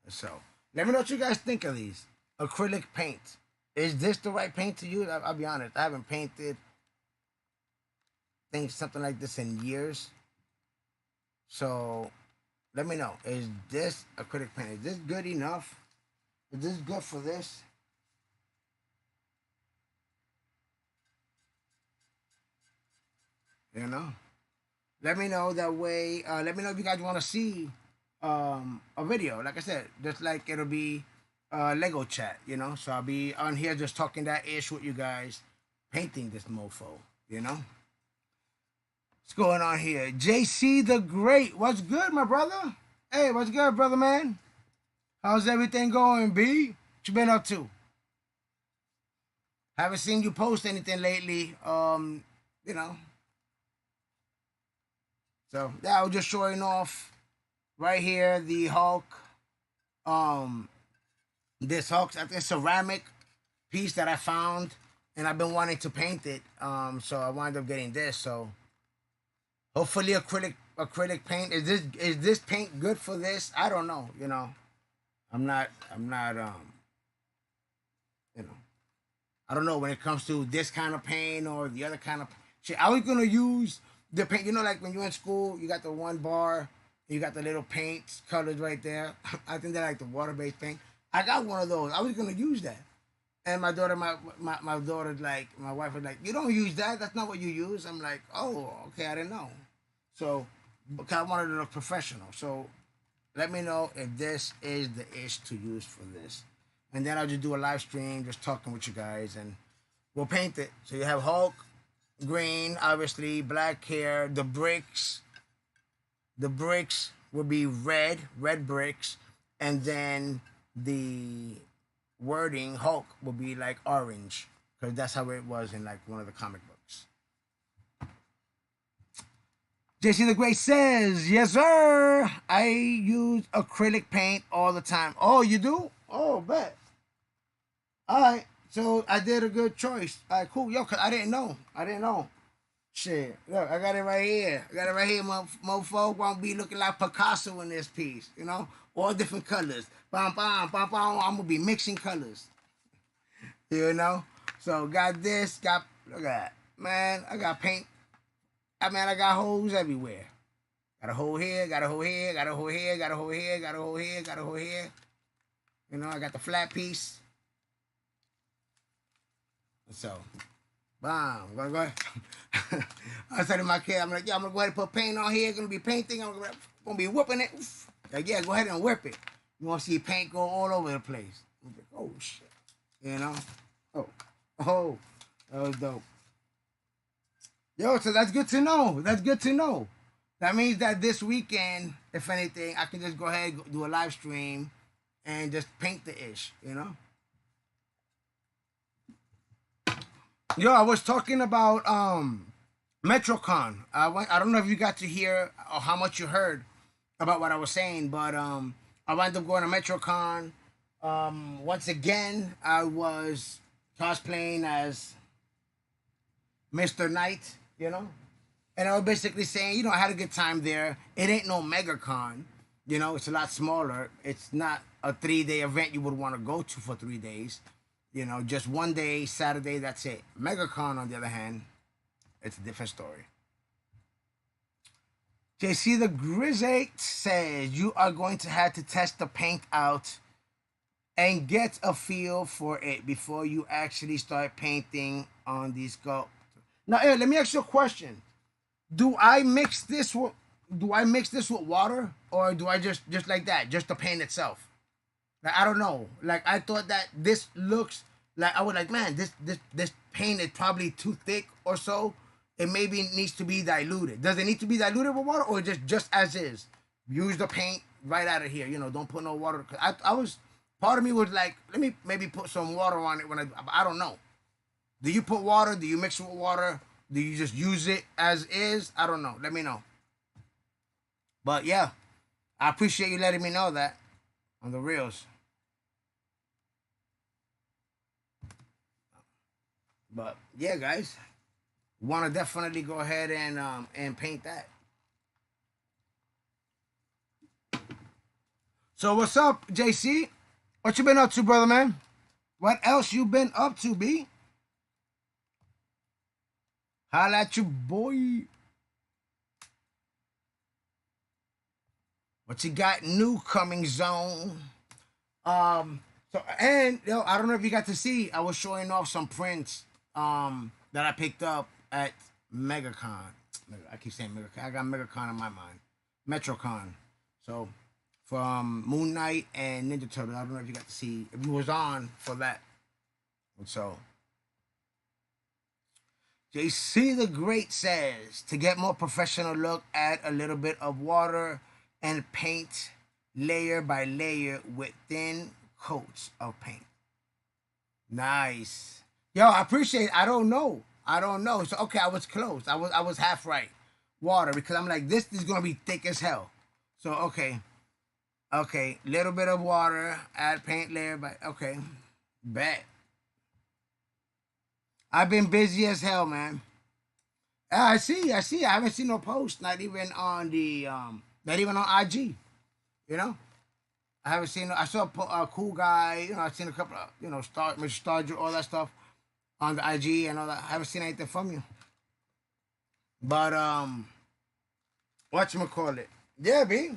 [SPEAKER 1] So, let me know what you guys think of these. Acrylic paint. Is this the right paint to use? I'll be honest. I haven't painted things something like this in years. So, let me know. Is this acrylic paint? Is this good enough? Is this good for this? You know? Let me know that way. Let me know if you guys want to see a video. Like I said, just like it'll be Lego chat, you know. So I'll be on here just talking that ish with you guys, painting this mofo, you know. What's going on here? JC the Great, what's good, my brother? Hey, what's good, brother man? How's everything going, B? What you been up to? Haven't seen you post anything lately. You know. So yeah, I was just showing off right here the Hulk. Um, this Hulk, I think ceramic piece that I found, and I've been wanting to paint it. So I wound up getting this. So hopefully acrylic paint. Is this paint good for this? I don't know. You know, I'm not you know, I don't know when it comes to this kind of paint or the other kind of shit. I was gonna use the paint. You know, like when you're in school, you got the one bar, you got the little paints colors right there. I think they're like the water-based paint. I got one of those. I was gonna use that. And my daughter, my daughter, like, my wife was like, you don't use that. That's not what you use. I'm like, oh, okay, I didn't know. So, because I wanted to look professional. So, let me know if this is the ish to use for this. And then I'll just do a live stream, just talking with you guys, and we'll paint it. So you have Hulk, green, obviously, black hair, the bricks. The bricks will be red bricks, and then the wording Hulk will be like orange, because that's how it was in like one of the comic books. JC the Great says, yes, sir. I use acrylic paint all the time. Oh, you do? Oh, bet. All right. So I did a good choice. All right, cool. Yo, cause I didn't know. Shit. Look, I got it right here. Mofo won't be looking like Picasso in this piece, you know? All different colors. Bam, bam, bam, bam. I'm going to be mixing colors, you know? So got this, look at that. Man, I got paint. I got holes everywhere. Got a hole here, got a hole here, got a hole here, got a hole here, got a hole here, got a hole here. You know, I got the flat piece. So, bam, I'm gonna go ahead. I said to my kid, I'm like, yeah, I'm gonna go ahead and put paint on here. It's gonna be painting. I'm gonna be whipping it. Like, yeah, go ahead and whip it. You wanna see paint go all over the place. Like, oh shit. You know? Oh, that was dope. Yo, so that's good to know. That's good to know. That means that this weekend, if anything, I can just go ahead and do a live stream and just paint the ish, you know? Yo, I was talking about MetroCon. I don't know if you got to hear or how much you heard about what I was saying, but I wound up going to MetroCon. Once again, I was cosplaying as Mr. Knight, you know? And I was basically saying, you know, I had a good time there. It ain't no MegaCon, you know, it's a lot smaller. It's not a 3-day event you would want to go to for 3 days. You know, just one day, Saturday, that's it. MegaCon, on the other hand, it's a different story. JC the Grizzate says, you are going to have to test the paint out and get a feel for it before you actually start painting on these sculptures. Now, Aaron, let me ask you a question. Do I mix this with water, or do I just like that, just the paint itself? Like, I don't know. Like, I thought that this looks like, I was like, man, this paint is probably too thick or so. It maybe needs to be diluted. Does it need to be diluted with water, or just as is? Use the paint right out of here. You know, don't put no water. I was, part of me was like, let me maybe put some water on it when I don't know. Do you put water? Do you mix it with water? Do you just use it as is? I don't know. Let me know. But yeah, I appreciate you letting me know that on the reels. But yeah, guys, want to definitely go ahead and paint that. So what's up, JC? What you been up to, brother man? What else you been up to, B? Holla at you, boy. What you got new coming zone? So and yo, I don't know if you got to see. I was showing off some prints that I picked up at MegaCon. I keep saying MegaCon. I got MegaCon in my mind. MetroCon. So from Moon Knight and Ninja Turtle. I don't know if you got to see. If you was on for that. So JC the Great says to get more professional look, add a little bit of water and paint layer by layer with thin coats of paint. Nice. Yo, I appreciate it. I don't know. I don't know. So okay, I was close. I was half right. Water, because I'm like, this is gonna be thick as hell. So okay. Okay. Little bit of water, add paint layer by okay. Bet. I've been busy as hell, man. I see. I haven't seen no post, not even on the not even on IG. You know? I haven't seen. I saw a cool guy. You know, I've seen a couple of Mr. Starger, all that stuff on the IG and all that. I haven't seen anything from you. But whatchamacallit? Yeah, B.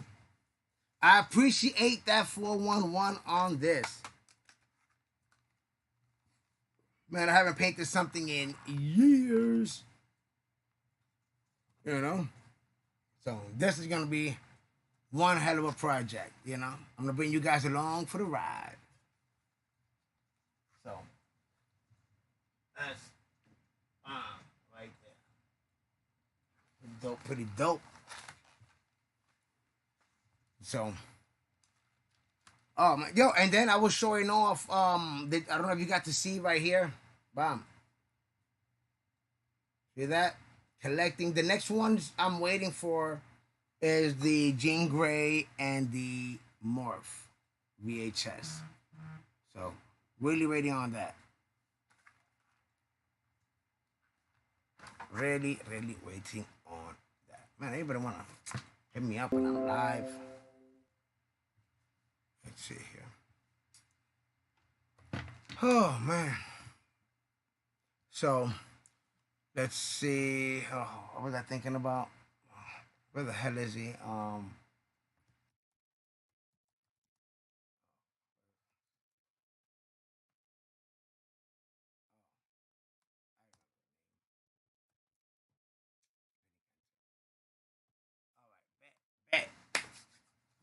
[SPEAKER 1] I appreciate that 411 on this. Man, I haven't painted something in years. You know? So this is gonna be one hell of a project, you know? I'm gonna bring you guys along for the ride. So that's right there. Dope, pretty dope. So yo, and then I was showing off I don't know if you got to see right here. Bam. See that? Collecting. The next ones I'm waiting for is the Jean Grey and the Morph VHS. So really waiting on that. Really waiting on that. Man, anybody wanna hit me up when I'm live? Let's see here. Oh man. So let's see. Oh, what was I thinking about? Where the hell is he?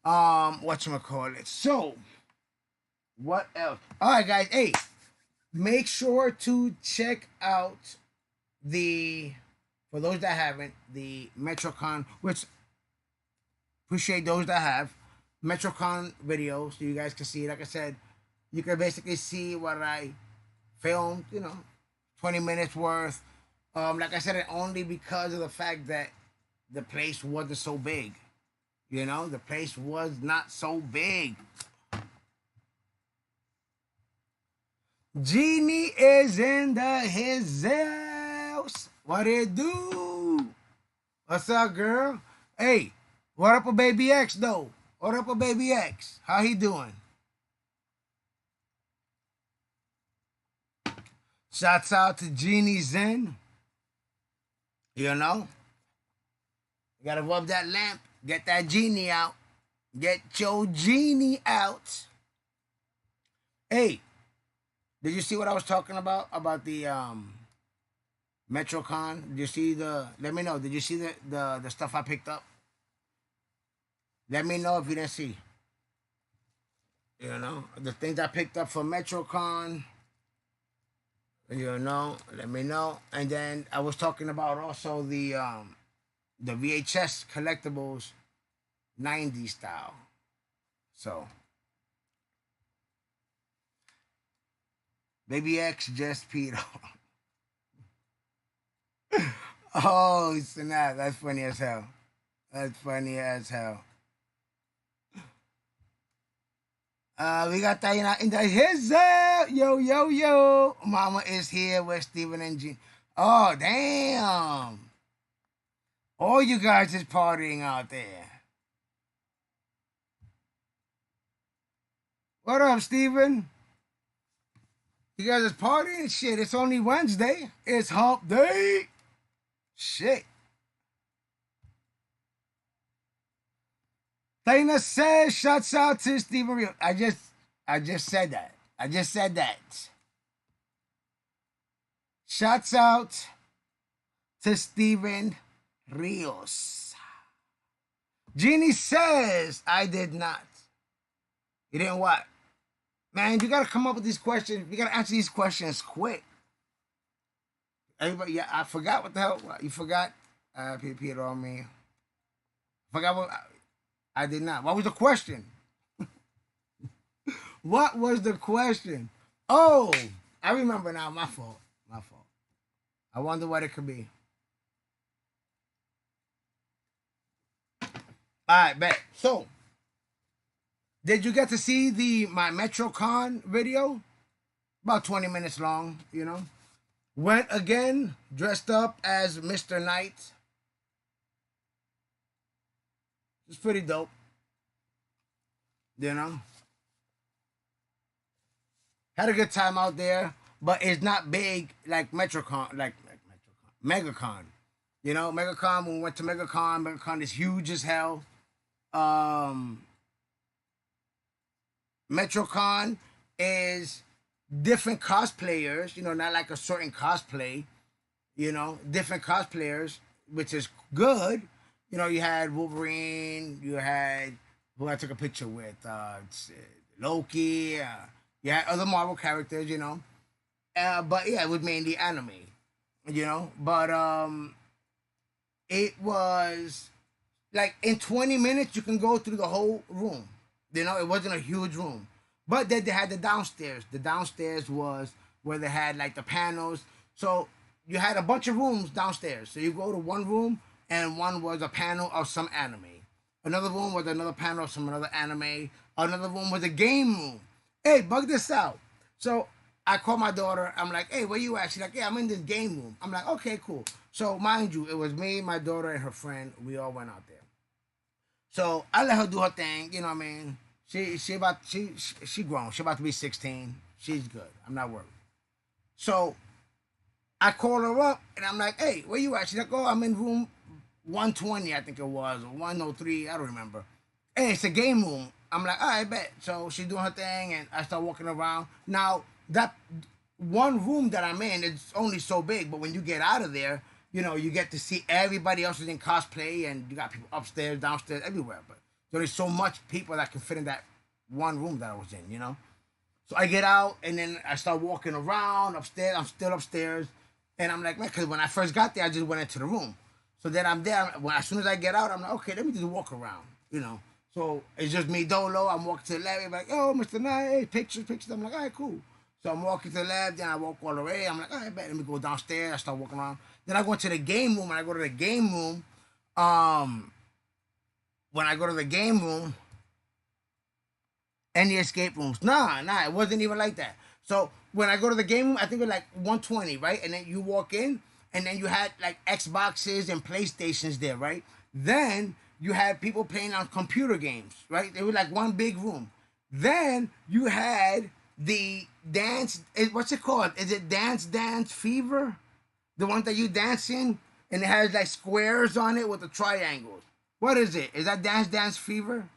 [SPEAKER 1] Whatchamacallit? So, what else? All right, guys. Hey, make sure to check out the, for those that haven't, the MetroCon, which appreciate those that have MetroCon videos, so you guys can see. Like I said, you can basically see what I filmed. You know, 20 minutes worth. Like I said, only because of the fact that the place wasn't so big. You know, the place was not so big. Genie is in the his house. What it do? What's up, girl? Hey, what up with Baby X though? What up with Baby X? How he doing? Shouts out to Genie Zen. You know, you gotta rub that lamp. Get that genie out. Get your genie out. Hey, did you see what I was talking about? About the MetroCon? Did you see the? Let me know. Did you see the stuff I picked up? Let me know if you didn't see. You know the things I picked up for MetroCon. You know, let me know. And then I was talking about also the VHS collectibles, 90s style. So Baby X just peed off. Oh snap! That's funny as hell. That's funny as hell. We got Diana in the his yo yo yo. Mama is here with Steven and Jean. Oh damn! All you guys is partying out there. What up, Steven? You guys is partying? Shit, it's only Wednesday. It's hump day. Shit. Dana says, shuts out to Steven Rio. I just said that. I just said that. Shouts out to Steven Rios. Jeannie says, I did not. You didn't what? Man, you gotta come up with these questions. You gotta answer these questions quick. Everybody, yeah, I forgot what the hell. You forgot? Peter on me. Forgot what I did not. What was the question? What was the question? Oh, I remember now. My fault. My fault. I wonder what it could be. All right, bet. So, did you get to see my MetroCon video? About 20 minutes long, you know. Went again, dressed up as Mr. Knight. It's pretty dope. You know. Had a good time out there, but it's not big like MetroCon, like MegaCon. MegaCon. You know, MegaCon, when we went to MegaCon is huge as hell. Um, MetroCon is different cosplayers, you know, not like a certain cosplay, you know, different cosplayers, which is good. You know, you had Wolverine, you had who I took a picture with, Loki, you had other Marvel characters, you know. But yeah, it was mainly anime, you know. But it was like in 20 minutes you can go through the whole room. You know, it wasn't a huge room. But then they had the downstairs. The downstairs was where they had like the panels. So you had a bunch of rooms downstairs. So you go to one room and one was a panel of some anime. Another room was another panel of some another anime. Another room was a game room. Hey, bug this out. So I called my daughter. I'm like, hey, where you at? She's like, yeah, I'm in this game room. I'm like, okay, cool. So mind you, it was me, my daughter, and her friend. We all went out there. So I let her do her thing. You know what I mean? She grown. She about to be 16. She's good. I'm not worried. So I called her up and I'm like, hey, where you at? She's like, oh, I'm in room 120, I think it was, or 103, I don't remember. Hey, it's a game room. I'm like, all right, bet. So she's doing her thing and I start walking around. Now, that one room that I'm in is only so big, but when you get out of there, you know, you get to see everybody else is in cosplay and you got people upstairs, downstairs, everywhere. But there's so much people that can fit in that one room that I was in, you know? So I get out and then I start walking around upstairs. I'm still upstairs. And I'm like, man, because when I first got there, I just went into the room. So then I'm there. As soon as I get out, I'm like, okay, let me just walk around, you know? So it's just me dolo. I'm walking to the left. Like, oh, Mr. Knight, hey, pictures. I'm like, all right, cool. So I'm walking to the left. Then I walk all the way. I'm like, all right, bet. Let me go downstairs. I start walking around. Then I go into the game room. And I go to the game room. When I go to the game room, any escape rooms. Nah, it wasn't even like that. So when I go to the game room, I think it was like 120, right? And then you walk in, and then you had like Xboxes and PlayStations there, right? Then you had people playing on computer games, right? They were like one big room. Then you had the dance. What's it called? Is it Dance Fever? The one that you dance in, and it has like squares on it with the triangles. What is it? Is that Dance Fever?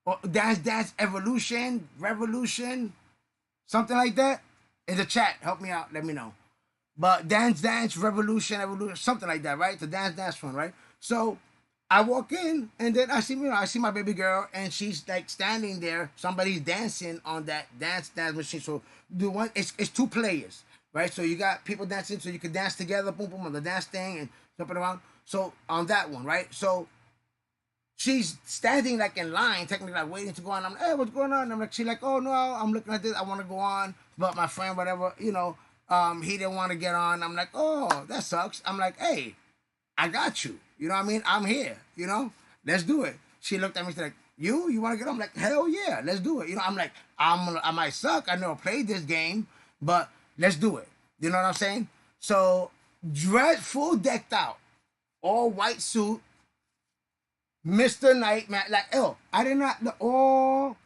[SPEAKER 1] Or Dance Revolution, something like that? In the chat, help me out, let me know. But Dance Revolution, something like that, right? The Dance one, right? So I walk in and then I see my baby girl and she's like standing there. Somebody's dancing on that dance machine. So it's two players, right? So you got people dancing, so you can dance together, boom boom on the dance thing and jumping around. So on that one, right? So she's standing like in line, technically like waiting to go on. I'm like, hey, what's going on? And I'm like, she's like, oh no, I'm looking at this. I want to go on, but my friend, whatever, he didn't want to get on. I'm like, oh, that sucks. I'm like, hey, I got you. You know what I mean? I'm here. You know, let's do it. She looked at me. She's like, you want to get on? I'm like, hell yeah, let's do it. You know, I'm like, I might suck. I never played this game, but let's do it. You know what I'm saying? So, full decked out, all white suit, Mr. Nightmare. Like, I did not all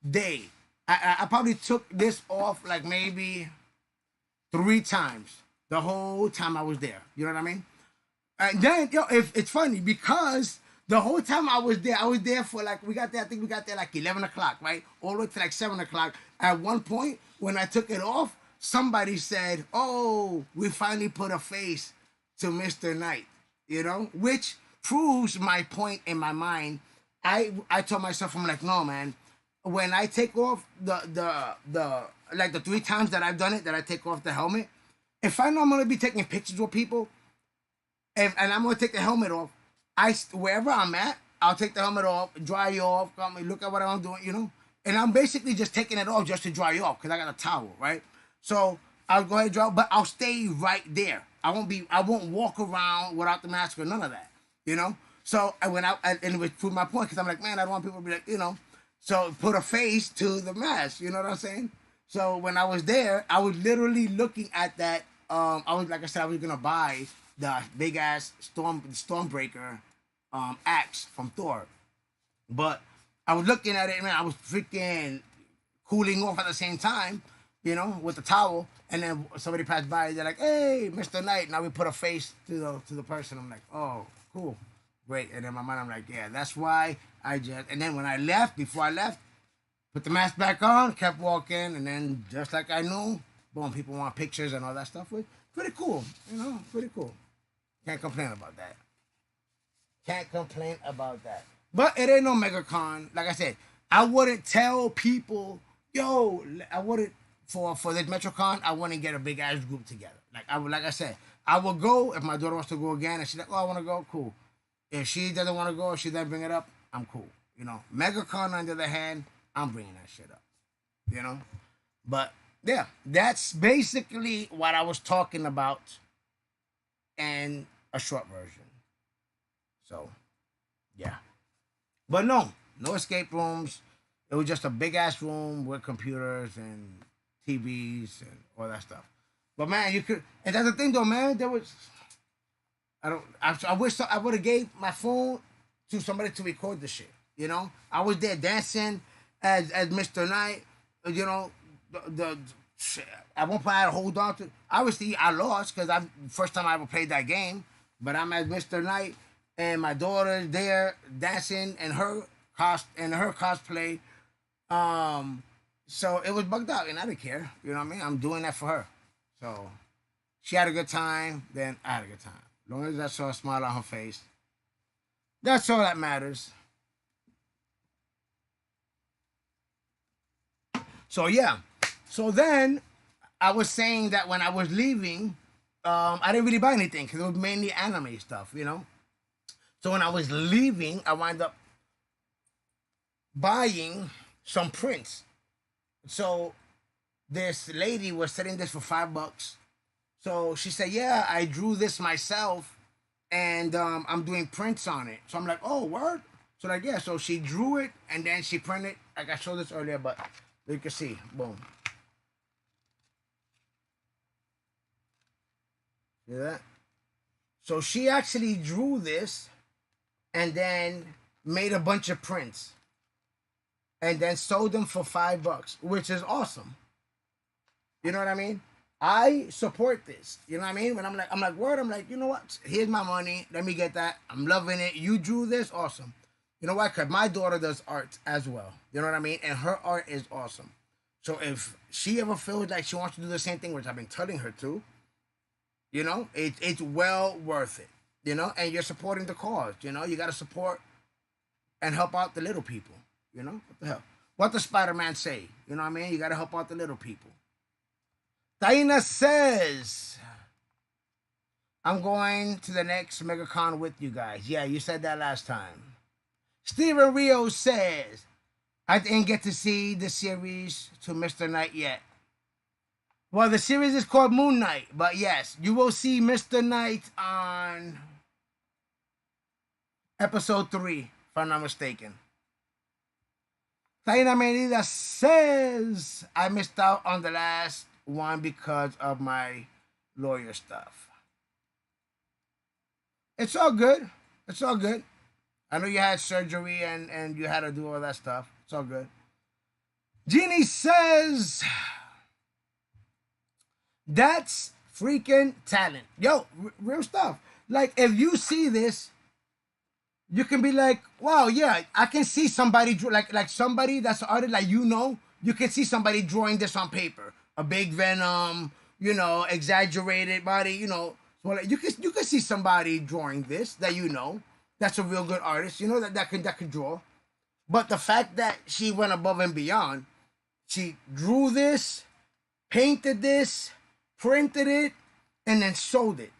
[SPEAKER 1] day. I probably took this off like maybe 3 times the whole time I was there. You know what I mean? And then, if it's funny because the whole time I was there for like, we got there, I think we got there like 11 o'clock, right? All the way to like 7 o'clock. At one point, when I took it off, somebody said, oh, we finally put a face to Mr. Knight, you know, which proves my point in my mind. I told myself, I'm like, no, man, when I take off the like the 3 times that I've done it, that I take off the helmet, if I know I'm going to be taking pictures with people, and I'm gonna take the helmet off, wherever I'm at, I'll take the helmet off, dry you off, come look at what I'm doing, you know. And I'm basically just taking it off just to dry you off because I got a towel, right? So I'll go ahead and dry, but I'll stay right there. I won't walk around without the mask or none of that, you know. So I went out and it would prove my point because I'm like, man, I don't want people to be like, you know. So put a face to the mask, you know what I'm saying? So when I was there, I was literally looking at that. I was, like I said, I was gonna buy the big ass Stormbreaker axe from Thor, but I was looking at it, man. I was freaking cooling off at the same time, you know, with the towel. And then somebody passed by. They're like, "Hey, Mr. Knight." Now we put a face to the person. I'm like, "Oh, cool, great." And in my mind, I'm like, "Yeah, that's why I just." And then when I left, before I left, put the mask back on, kept walking, and then just like I knew, boom, people want pictures and all that stuff. Pretty cool, you know, pretty cool. Can't complain about that. Can't complain about that. But it ain't no MegaCon. Like I said, I wouldn't tell people, yo, I wouldn't for this MetroCon, I wouldn't get a big ass group together. Like I said, I would go if my daughter wants to go again and she's like, oh, I want to go, cool. If she doesn't want to go, if she doesn't bring it up, I'm cool. You know, MegaCon on the other hand, I'm bringing that shit up. You know, but yeah, that's basically what I was talking about, and a short version. So, yeah. But no escape rooms. It was just a big ass room with computers and TVs and all that stuff. But man, you could, and that's the thing though, man. There was, I wish I would have gave my phone to somebody to record the shit. You know, I was there dancing as Mr. Knight. You know, the at one point I had to hold on to. Obviously, I lost because I first time I ever played that game. But I'm as Mr. Knight, and my daughter's there dancing in her cosplay. So it was bugged out, and I didn't care. You know what I mean? I'm doing that for her. So she had a good time, then I had a good time. As long as I saw a smile on her face, that's all that matters. So yeah. So then I was saying that when I was leaving, I didn't really buy anything because it was mainly anime stuff, you know. So when I was leaving, I wound up buying some prints. So this lady was selling this for $5. So she said, "Yeah, I drew this myself, and I'm doing prints on it." So I'm like, "Oh, word!" So like, yeah. So she drew it, and then she printed. Like I showed this earlier, but you can see, boom. See that? So she actually drew this, and then made a bunch of prints, and then sold them for $5, which is awesome. You know what I mean? I support this. You know what I mean? When I'm like, word, I'm like, you know what? Here's my money. Let me get that. I'm loving it. You drew this, awesome. You know why? Because my daughter does art as well. You know what I mean? And her art is awesome. So if she ever feels like she wants to do the same thing, which I've been telling her to, you know, it's well worth it. You know, and you're supporting the cause. You know, you got to support and help out the little people. You know, what the hell? What does Spider-Man say? You know what I mean? You got to help out the little people. Taina says, I'm going to the next MegaCon with you guys. Yeah, you said that last time. Steven Rio says, I didn't get to see the series to Mr. Knight yet. Well, the series is called Moon Knight, but yes, you will see Mr. Knight on Episode 3, if I'm not mistaken. Taina Medida says I missed out on the last one because of my lawyer stuff. It's all good. It's all good. I know you had surgery and you had to do all that stuff. It's all good. Jeannie says that's freaking talent. Yo, real stuff. Like, if you see this, you can be like, wow, yeah, I can see somebody like somebody that's an artist, like, you can see somebody drawing this on paper. A big Venom, exaggerated body, So like, you can see somebody drawing this that that's a real good artist, that can draw. But the fact that she went above and beyond, she drew this, painted this, printed it, and then sold it.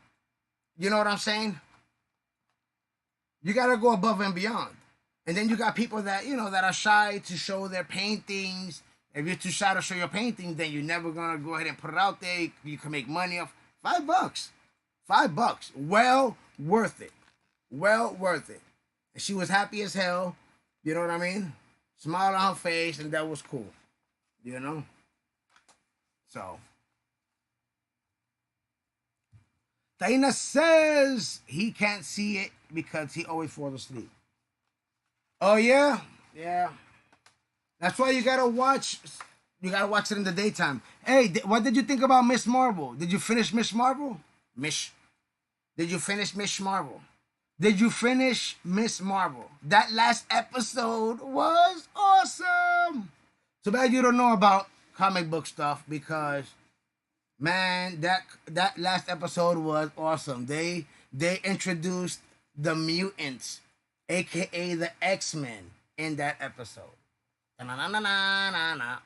[SPEAKER 1] You know what I'm saying? You gotta go above and beyond. And then you got people that, that are shy to show their paintings. If you're too shy to show your painting, then you're never gonna go ahead and put it out there. You can make money off $5. $5. Well worth it. Well worth it. And she was happy as hell. You know what I mean? Smile on her face, and that was cool. So Taina says he can't see it because he always falls asleep. Oh yeah? Yeah. That's why you gotta watch. You gotta watch it in the daytime. Hey, what did you think about Miss Marvel? Did you finish Miss Marvel? Did you finish Miss Marvel? Did you finish Miss Marvel? That last episode was awesome. Too bad you don't know about comic book stuff, because man, that last episode was awesome. They introduced the mutants, aka the X-Men, in that episode. Na-na-na-na-na-na.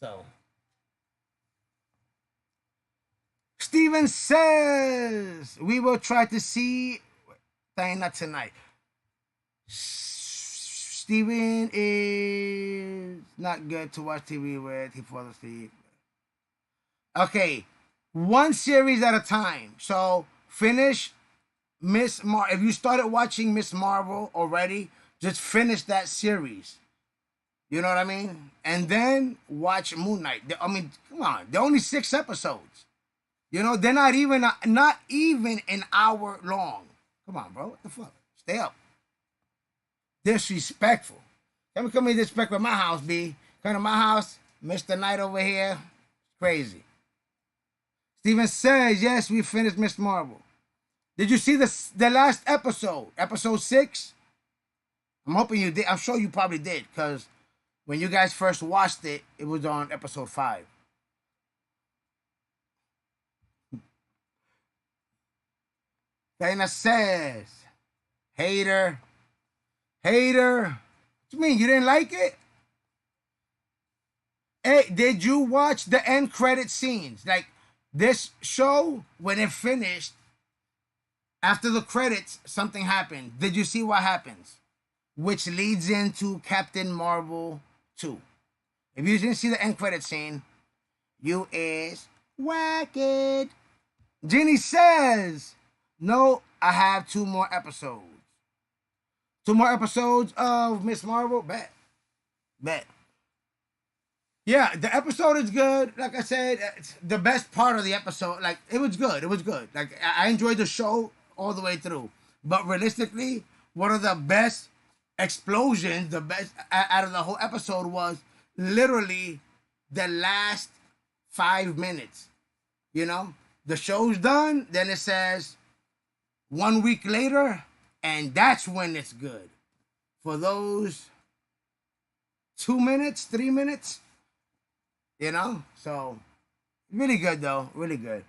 [SPEAKER 1] So Steven says we will try to see Taina tonight. Steven is not good to watch TV with. He falls asleep. Okay, one series at a time. So finish Miss Marvel. If you started watching Miss Marvel already, just finish that series. You know what I mean? And then watch Moon Knight. I mean, come on. They're only 6 episodes. They're not even an hour long. Come on, bro. What the fuck? Stay up. Disrespectful. Come here, disrespect with my house, B. Come to my house, Mr. Knight over here. Crazy. Steven says, yes, we finished Miss Marvel. Did you see the last episode? Episode 6? I'm hoping you did. I'm sure you probably did, because when you guys first watched it, it was on episode 5. Dana says, hater. What you mean? You didn't like it? Hey, did you watch the end credit scenes? Like, this show, when it finished, after the credits, something happened. Did you see what happens? Which leads into Captain Marvel 2. If you didn't see the end credit scene, you is wacked. Ginny says, no, I have 2 more episodes. 2 more episodes of Miss Marvel? Bet. Yeah, the episode is good. Like I said, it's the best part of the episode. Like, it was good. Like, I enjoyed the show all the way through. But realistically, one of the best explosions, the best out of the whole episode, was literally the last 5 minutes. The show's done, then it says 1 week later, and that's when it's good. For those 2 minutes, 3 minutes, so really good though, really good.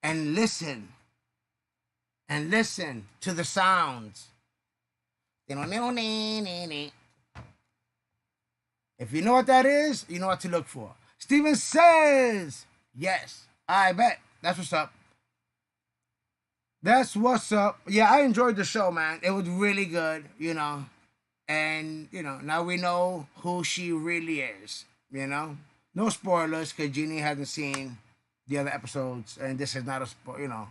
[SPEAKER 1] And listen to the sounds. If you know what that is, you know what to look for. Steven says, yes, I bet. That's what's up. Yeah, I enjoyed the show, man. It was really good, And, now we know who she really is, No spoilers, because Jeannie hasn't seen the other episodes, and this is not a spoiler,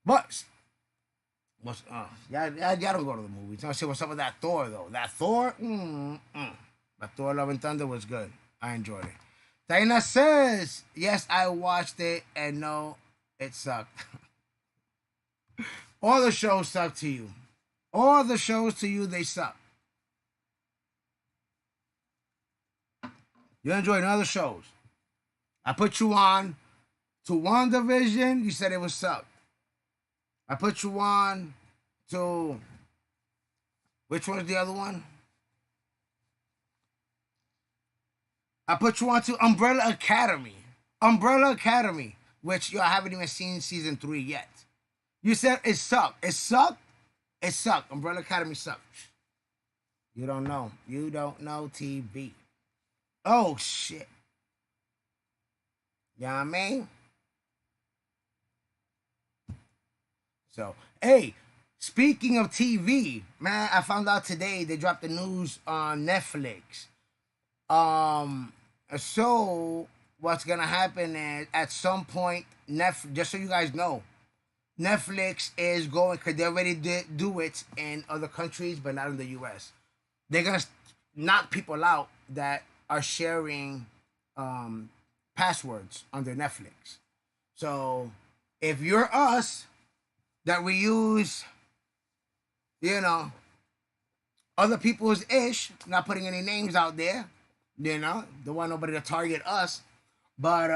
[SPEAKER 1] But What's y'all don't go to the movies. I see what's up with that Thor though. That Thor, that Thor Love and Thunder was good. I enjoyed it. Dana says, yes, I watched it and no, it sucked. All the shows suck to you. All the shows to you, they suck. You enjoyed other shows. I put you on to WandaVision. You said it was suck. I put you on to, which one's the other one? I put you on to Umbrella Academy. Umbrella Academy, which I haven't even seen season 3 yet. You said it sucked. It sucked? It sucked. Umbrella Academy sucked. You don't know. You don't know TV. Oh, shit. You know what I mean? So, hey, speaking of TV, man, I found out today they dropped the news on Netflix. So what's gonna happen is at some point, just so you guys know, Netflix is going, because they already did do it in other countries, but not in the U.S. They're gonna knock people out that are sharing passwords on their Netflix. So if you're us, that we use, other people's ish, not putting any names out there, don't want nobody to target us. But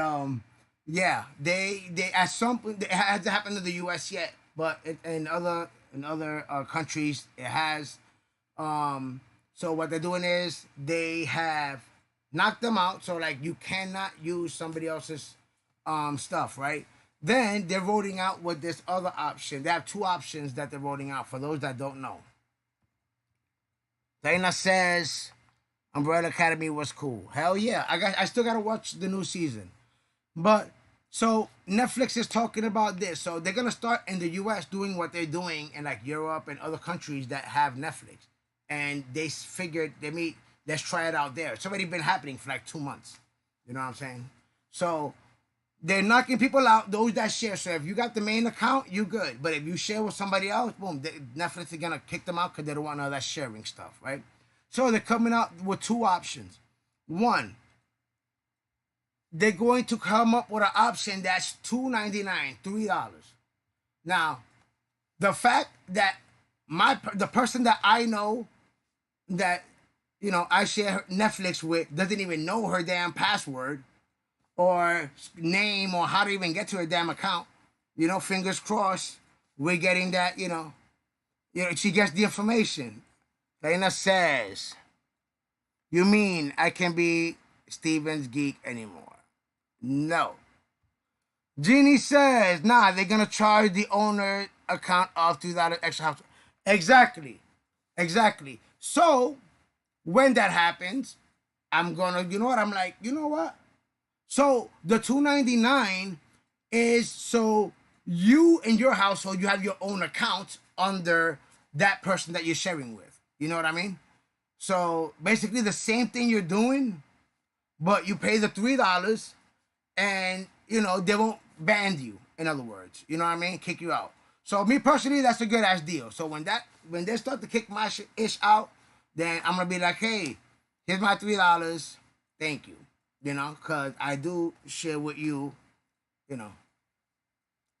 [SPEAKER 1] yeah, they at some point, it hasn't happened in the U.S. yet, but in other countries it has. So what they're doing is they have knocked them out. So like you cannot use somebody else's stuff, right? Then they're voting out with this other option. They have 2 options that they're voting out for those that don't know. Dana says Umbrella Academy was cool. Hell yeah. I still gotta watch the new season. But so Netflix is talking about this. So they're gonna start in the US doing what they're doing in like Europe and other countries that have Netflix. And they figured let's try it out there. It's already been happening for like 2 months. You know what I'm saying? So they're knocking people out, those that share. So if you got the main account, you good. But if you share with somebody else, boom, Netflix is going to kick them out because they don't want all that sharing stuff, right? So they're coming out with 2 options. One, they're going to come up with an option that's $2.99, $3. Now, the fact that the person that I know that, I share Netflix with doesn't even know her damn password or name or how to even get to her damn account, fingers crossed, we're getting that, she gets the information. Dana says, you mean I can be Steven's Geek anymore? No. Jeannie says, nah, they're going to charge the owner account of $2 extra. Exactly. So, when that happens, I'm going to, I'm like, you know what? So the $2.99 is so you in your household, you have your own account under that person that you're sharing with. You know what I mean? So basically the same thing you're doing, but you pay the $3 and, they won't ban you, in other words. You know what I mean? Kick you out. So me personally, that's a good ass deal. So when they start to kick my ish out, then I'm going to be like, hey, here's my $3. Thank you. Because I do share with you,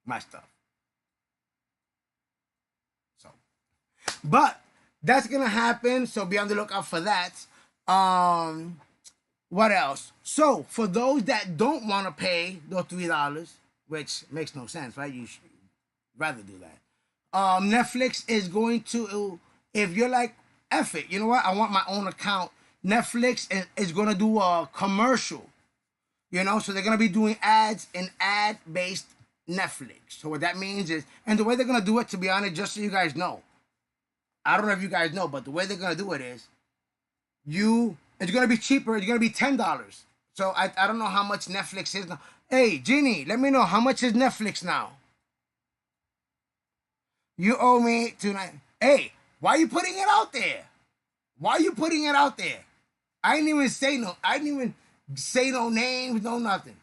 [SPEAKER 1] my stuff. So, but that's going to happen. So be on the lookout for that. What else? So for those that don't want to pay those $3, which makes no sense, right? You should rather do that. Netflix is going to, if you're like, F it, you know what? I want my own account. Netflix is going to do a commercial, so they're going to be doing ads in ad-based Netflix. So what that means is, and the way they're going to do it, to be honest, just so you guys know, I don't know if you guys know, but the way they're going to do it is, it's going to be cheaper. It's going to be $10. So I don't know how much Netflix is now. Hey, Jeannie, let me know, how much is Netflix now? You owe me $2.99. Hey, why are you putting it out there? I didn't even say no names, no nothing.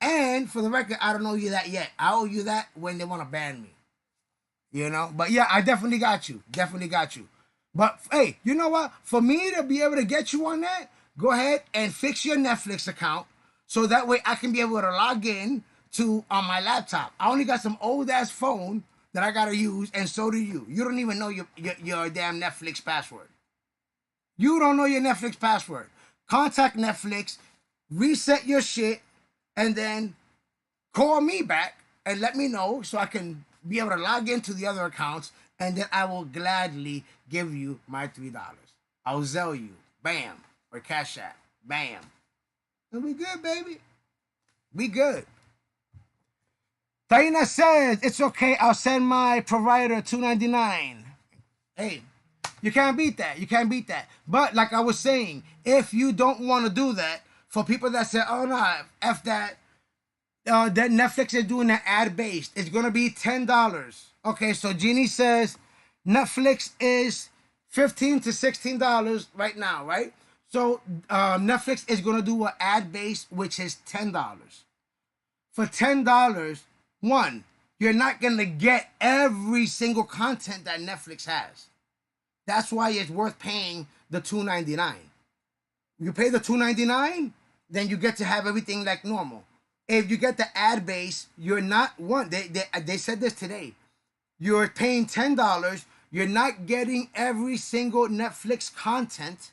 [SPEAKER 1] And for the record, I don't owe you that yet. I owe you that when they want to ban me. you know. But yeah, I definitely got you. Definitely got you. But hey, you know what? For me to be able to get you on that, go ahead and fix your Netflix account so that way I can be able to log in to on my laptop. I only got some old ass phone that I gotta use, and so do you. You don't even know your damn Netflix password. You don't know your Netflix password. Contact Netflix, reset your shit, and then call me back and let me know so I can be able to log into the other accounts, and then I will gladly give you my $3. I'll Zelle you, bam, or Cash App, bam. And we good, baby. We good. Taina says it's okay. I'll send my provider $2.99. Hey, you can't beat that. You can't beat that. But like I was saying, if you don't want to do that, for people that say, "Oh no, f that," that Netflix is doing an ad based. It's gonna be $10. Okay, so Jeannie says Netflix is $15 to $16 right now, right? So Netflix is gonna do an ad based, which is $10. For $10, one, you're not gonna get every single content that Netflix has. That's why it's worth paying the $2.99. You pay the $2.99, then you get to have everything like normal. If you get the ad base, you're not one. They said this today. You're paying $10. You're not getting every single Netflix content,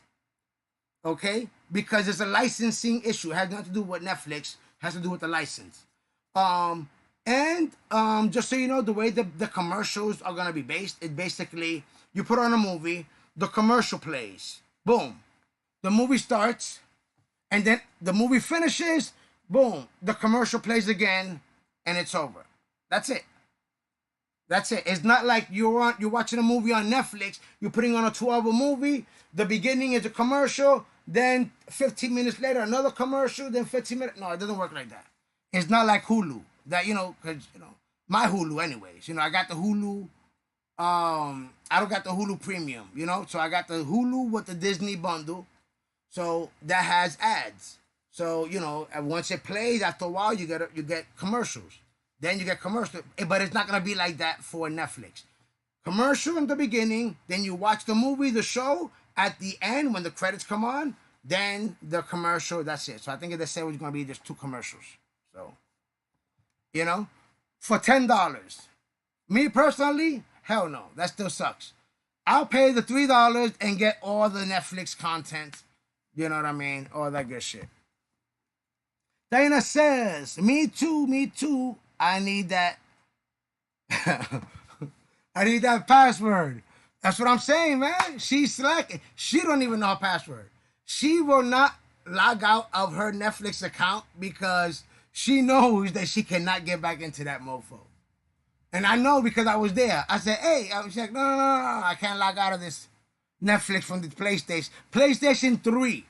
[SPEAKER 1] okay? Because it's a licensing issue. It has nothing to do with Netflix. It has to do with the license. And just so you know, the way the commercials are gonna be based, it basically you put on a movie, the commercial plays, boom, the movie starts, and then the movie finishes, boom, the commercial plays again, and it's over. That's it. That's it. It's not like you're watching a movie on Netflix, you're putting on a 2-hour movie, the beginning is a commercial, then 15 minutes later another commercial, then 15 minutes. No, it doesn't work like that. It's not like Hulu. That, because, my Hulu anyways. I got the Hulu. I don't got the Hulu Premium, so I got the Hulu with the Disney bundle. So that has ads. So, and once it plays, after a while, you get commercials. Then you get commercial, but it's not gonna be like that for Netflix. Commercial in the beginning, then you watch the movie, the show. At the end, when the credits come on, then the commercial. That's it. So I think they said it was gonna be just 2 commercials. So, for $10. Me personally, hell no, that still sucks. I'll pay the $3 and get all the Netflix content. You know what I mean? All that good shit. Dana says, me too. I need that. I need that password. That's what I'm saying, man. She's slacking. She don't even know her password. She will not log out of her Netflix account because she knows that she cannot get back into that mofo. And I know because I was there. I said, hey, I was like, no, I can't log out of this Netflix from the PlayStation. PlayStation 3.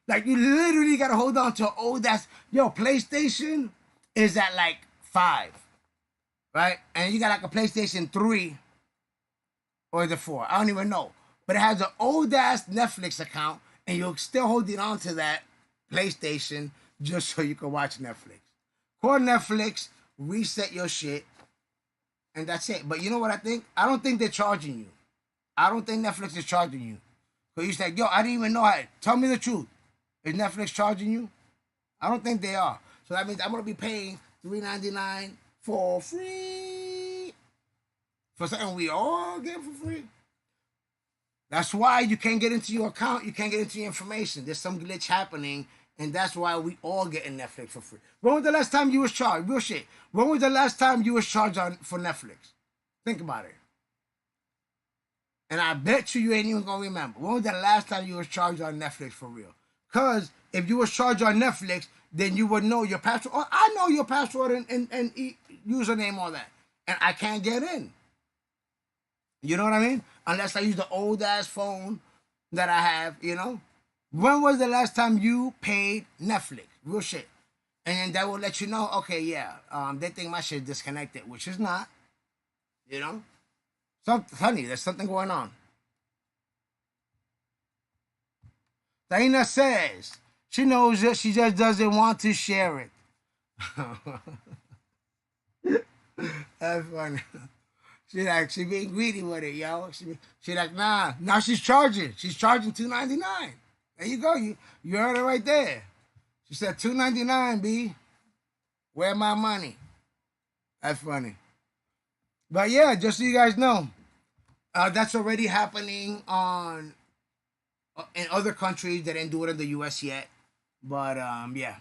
[SPEAKER 1] Like, you literally got to hold on to PlayStation is at like 5. Right? And you got like a PlayStation 3 or the 4. I don't even know. But it has an old ass Netflix account and you're still holding on to that PlayStation just so you can watch Netflix. Call Netflix, reset your shit, and that's it. But you know what I think? I don't think they're charging you. I don't think Netflix is charging you. So you say, I didn't even know how. Tell me the truth. Is Netflix charging you? I don't think they are. So that means I'm going to be paying $3.99 for free. For something we all get for free. That's why you can't get into your account. You can't get into your information. There's some glitch happening. And that's why we all get in Netflix for free. When was the last time you was charged? Real shit. When was the last time you was charged for Netflix? Think about it. And I bet you ain't even going to remember. When was the last time you was charged on Netflix for real? Because if you was charged on Netflix, then you would know your password. Oh, I know your password and username, all that. And I can't get in. You know what I mean? Unless I use the old-ass phone that I have, When was the last time you paid Netflix? Real shit. And then that will let you know, okay, yeah, they think my shit is disconnected, which is not. Honey, there's something going on. Taina says she knows it, she just doesn't want to share it. That's funny. She being greedy with it, yo. She like, nah. Now she's charging. She's charging $2.99. There you go. You heard it right there. She said $2.99, B. Where my money? That's funny. But yeah, just so you guys know, that's already happening on in other countries. They didn't do it in the U.S. yet. But yeah,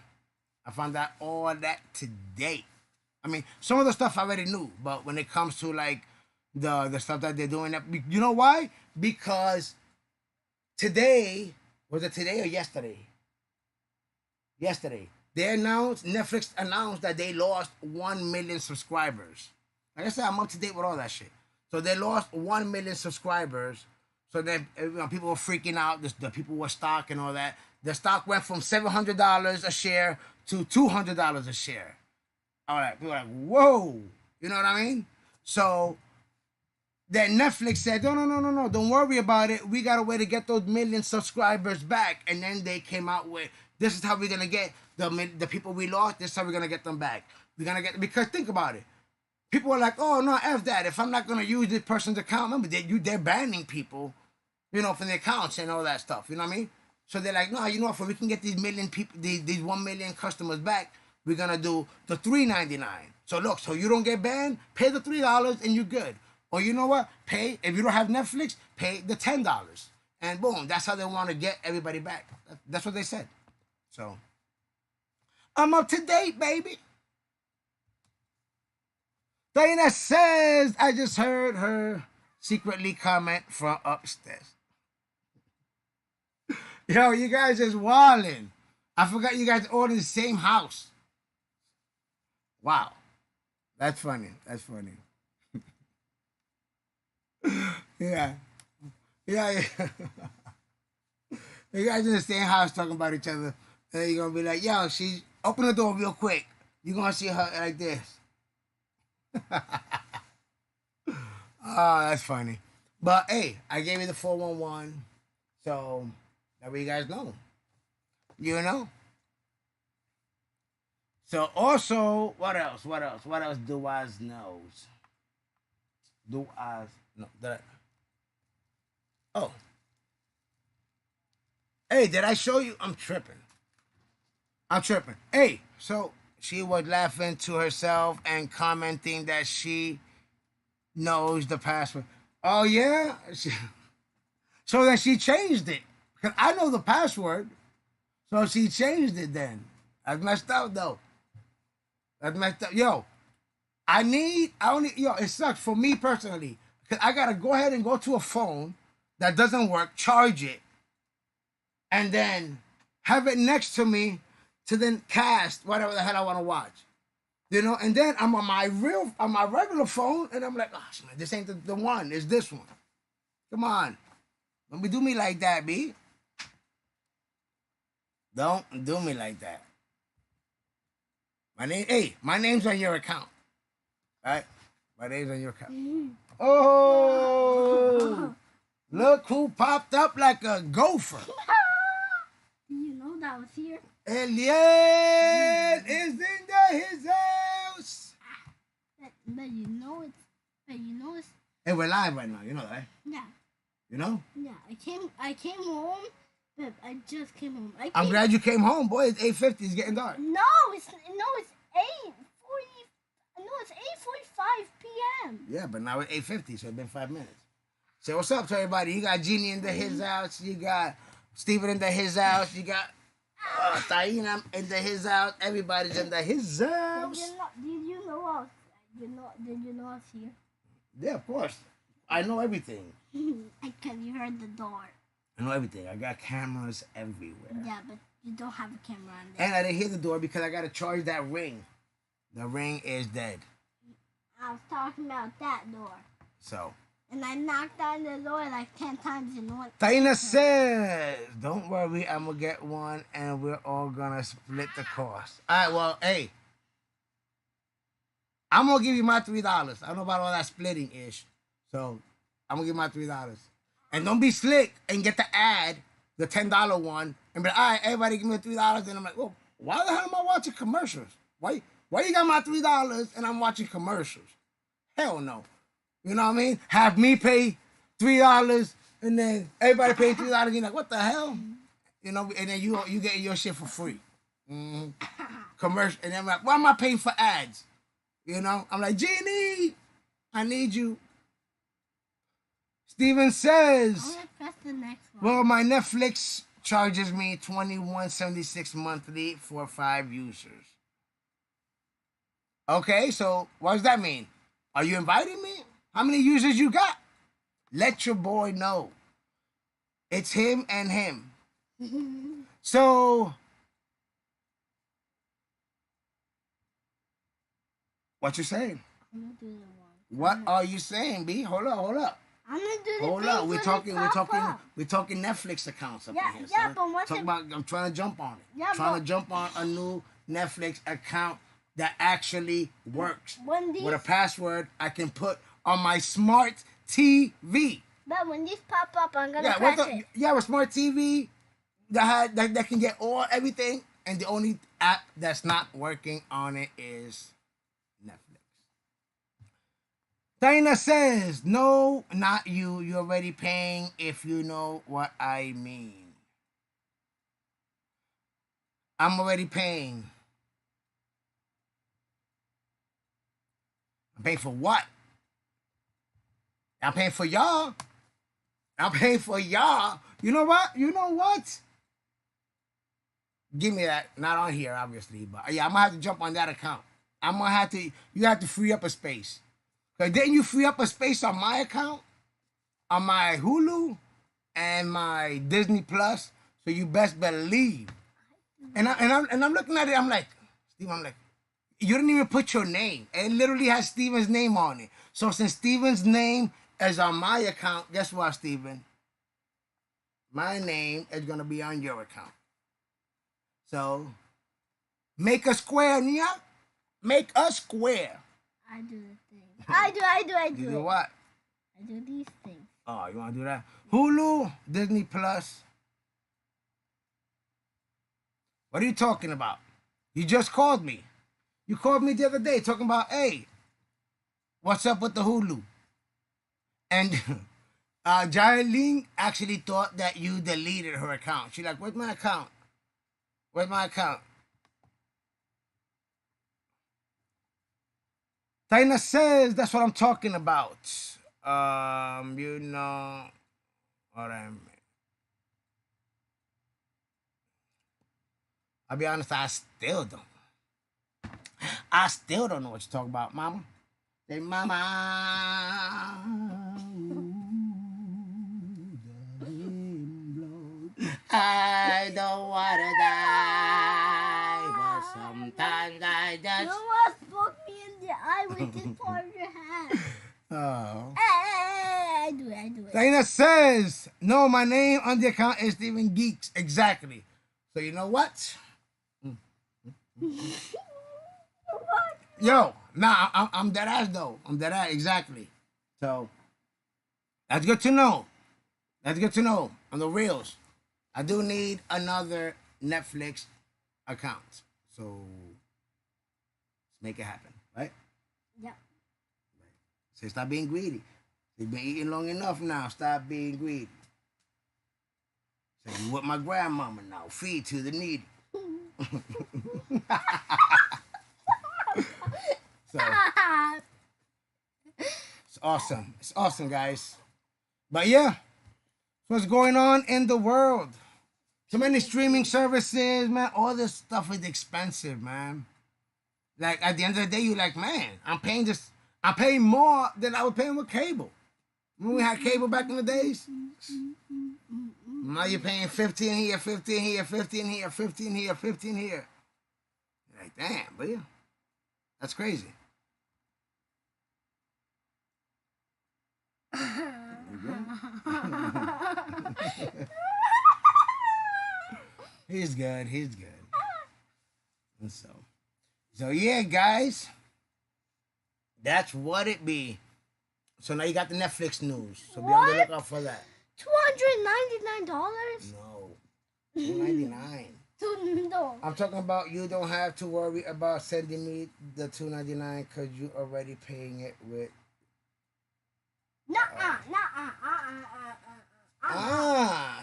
[SPEAKER 1] I found out all that today. I mean, some of the stuff I already knew, but when it comes to like the stuff that they're doing, you know why? Because today, was it today or yesterday? Yesterday, Netflix announced that they lost 1 million subscribers. Like I said, I'm up to date with all that shit. So they lost 1 million subscribers. So then people were freaking out. The people were stock and all that. The stock went from $700 a share to $200 a share. All right, people were like, whoa, you know what I mean? So then Netflix said, no, don't worry about it. We got a way to get those million subscribers back. And then they came out with, this is how we're gonna get the people we lost. This is how we're gonna get them back. We're gonna get, because think about it. People are like, oh no, F that. If I'm not gonna use this person's account, remember they're banning people, from the accounts and all that stuff. You know what I mean? So they're like, no, you know what? If we can get these million people, these 1 million customers back, we're gonna do the $3.99. So look, so you don't get banned, pay the $3 and you're good. Or you know what? Pay, if you don't have Netflix, pay the $10. And boom, that's how they want to get everybody back. That's what they said. So I'm up to date, baby. Diana says, I just heard her secretly comment from upstairs. Yo, you guys is wildin'. I forgot you guys all in the same house. Wow. That's funny. That's funny. Yeah. Yeah. You guys in the same house talking about each other. And then you're going to be like, yo, open the door real quick. You're going to see her like this. Oh, that's funny. But hey, I gave you the 411. So that way you guys know. You know? So also, what else? What else do I knows? Do I no that oh. Hey, did I show you? I'm tripping. Hey, so she was laughing to herself and commenting that she knows the password. Oh yeah? So then she changed it. Because I know the password. So she changed it then. That's messed up though. That's messed up. Yo, it sucks for me personally. Because I gotta go ahead and go to a phone that doesn't work, charge it, and then have it next to me to then cast whatever the hell I want to watch. And then I'm on my regular phone, and I'm like, oh man, this ain't the one, it's this one. Come on. Don't do me like that, B. Don't do me like that. My name's on your account. Right? My name's on your account. Oh, look who popped up like a gopher.
[SPEAKER 2] Do you know that was here?
[SPEAKER 1] Elliot is in his house.
[SPEAKER 2] But you know it's.
[SPEAKER 1] Hey, we're live right now. You know that?
[SPEAKER 2] Yeah.
[SPEAKER 1] You know?
[SPEAKER 2] Yeah. I came home. But I just came home.
[SPEAKER 1] I'm glad you came home, boy. It's 8:50. It's getting dark.
[SPEAKER 2] No, it's 8:40. No, it's 8:45 p.m.
[SPEAKER 1] Yeah, but now it's 8:50, so it's been 5 minutes. Say what's up to everybody. You got Jeannie in his house. You got Steven in his house. You got Taina in his house. Everybody's in his house.
[SPEAKER 2] Did you know I was here?
[SPEAKER 1] Yeah, of course. I know everything.
[SPEAKER 2] Because you heard the door.
[SPEAKER 1] I know everything. I got cameras everywhere.
[SPEAKER 2] Yeah, but you don't have a camera on there.
[SPEAKER 1] And I didn't hear the door because I got to charge that ring. The ring is dead.
[SPEAKER 2] I was talking about that door.
[SPEAKER 1] So.
[SPEAKER 2] And I knocked on the door like 10 times in one.
[SPEAKER 1] Taina says, don't worry, I'm going to get one and we're all going to split the cost. All right, well, hey. I'm going to give you my $3. I don't know about all that splitting ish. So, I'm going to give my $3. And don't be slick and get the ad, the $10 one, and be like, all right, everybody give me $3. And I'm like, well, why the hell am I watching commercials? Why you got my $3 and I'm watching commercials? Hell no. You know what I mean? Have me pay $3 and then everybody pay $3. You're like, what the hell? You know, and then you get your shit for free. Mm-hmm. Commercial, and then I'm like, why am I paying for ads? You know, I'm like, Genie, I need you. Steven
[SPEAKER 2] I'm
[SPEAKER 1] says,
[SPEAKER 2] gonna press the next one.
[SPEAKER 1] well, my Netflix charges me $21.76 monthly for 5 users. Okay, so what does that mean? Are you inviting me? How many users you got? Let your boy know. It's him and him. So, what you saying?
[SPEAKER 2] I'm gonna do the one.
[SPEAKER 1] What are you saying, B? Hold up.
[SPEAKER 2] I'm gonna do the
[SPEAKER 1] Hold
[SPEAKER 2] thing
[SPEAKER 1] up.
[SPEAKER 2] when
[SPEAKER 1] We're talking Netflix accounts up
[SPEAKER 2] Yeah,
[SPEAKER 1] in here.
[SPEAKER 2] yeah,
[SPEAKER 1] son.
[SPEAKER 2] but once
[SPEAKER 1] Talk about, I'm trying to jump on it.
[SPEAKER 2] Yeah,
[SPEAKER 1] trying
[SPEAKER 2] but-
[SPEAKER 1] to jump on a new Netflix account that actually works.
[SPEAKER 2] When
[SPEAKER 1] With a
[SPEAKER 2] these,
[SPEAKER 1] password I can put on my smart TV.
[SPEAKER 2] but when these pop up, I'm gonna
[SPEAKER 1] Yeah,
[SPEAKER 2] press it.
[SPEAKER 1] you have a smart TV that can get everything, and the only app that's not working on it is Netflix. Dana says, no, not you. You're already paying, if you know what I mean. I'm already paying. I'm paying for what? I'm paying for y'all. I'm paying for y'all. You know what? Give me that. Not on here, obviously, but yeah, I'm gonna have to jump on that account. I'm gonna have to. You have to free up a space. Cause didn't you free up a space on my account, on my Hulu, and my Disney Plus? So you best believe. And I'm looking at it. I'm like, Steve. I'm like, you didn't even put your name. It literally has Steven's name on it. So since Steven's name is on my account, guess what, Steven? My name is gonna be on your account. So make a square, Nia. Make a square.
[SPEAKER 2] I do the thing. I do
[SPEAKER 1] You do
[SPEAKER 2] it.
[SPEAKER 1] what?
[SPEAKER 2] I do these things.
[SPEAKER 1] Oh, you want to do that? Hulu, Disney Plus. What are you talking about? You just called me. You called me the other day talking about, hey, what's up with the Hulu? And Jarleen actually thought that you deleted her account. She's like, where's my account? Where's my account? Tina says, that's what I'm talking about. You know what I mean. I'll be honest, I still don't know what you're talking about, mama. Say, mama. I don't want to die, but sometimes I just...
[SPEAKER 2] You almost poked me in the eye with this part of your hand.
[SPEAKER 1] Oh.
[SPEAKER 2] Hey, I do it.
[SPEAKER 1] Dana says, no, my name on the account is Steven Geeks. Exactly. So you know what?
[SPEAKER 2] What?
[SPEAKER 1] Yo, nah, I'm dead ass though. I'm dead ass, exactly. So that's good to know. That's good to know on the reels. I do need another Netflix account. So let's make it happen, right?
[SPEAKER 2] Yeah.
[SPEAKER 1] Say stop being greedy. You've been eating long enough now. Stop being greedy. Say you with my grandmama now. Feed to the needy. So it's awesome. It's awesome, guys. But yeah, what's going on in the world? So many streaming services, man. All this stuff is expensive, man. Like at the end of the day, you're like, man, I'm paying this. I'm paying more than I was paying with cable. When we had cable back in the days. Now you're paying 15 here, 15 here, 15 here, 15 here, 15 here. You're like, damn, but yeah, that's crazy. He's good. He's good. And so yeah, guys, that's what it be. So now you got the Netflix news. So be on the lookout for that.
[SPEAKER 2] $299?
[SPEAKER 1] No, $2.99.
[SPEAKER 2] No.
[SPEAKER 1] I'm talking about you don't have to worry about sending me the $2.99 because you already paying it with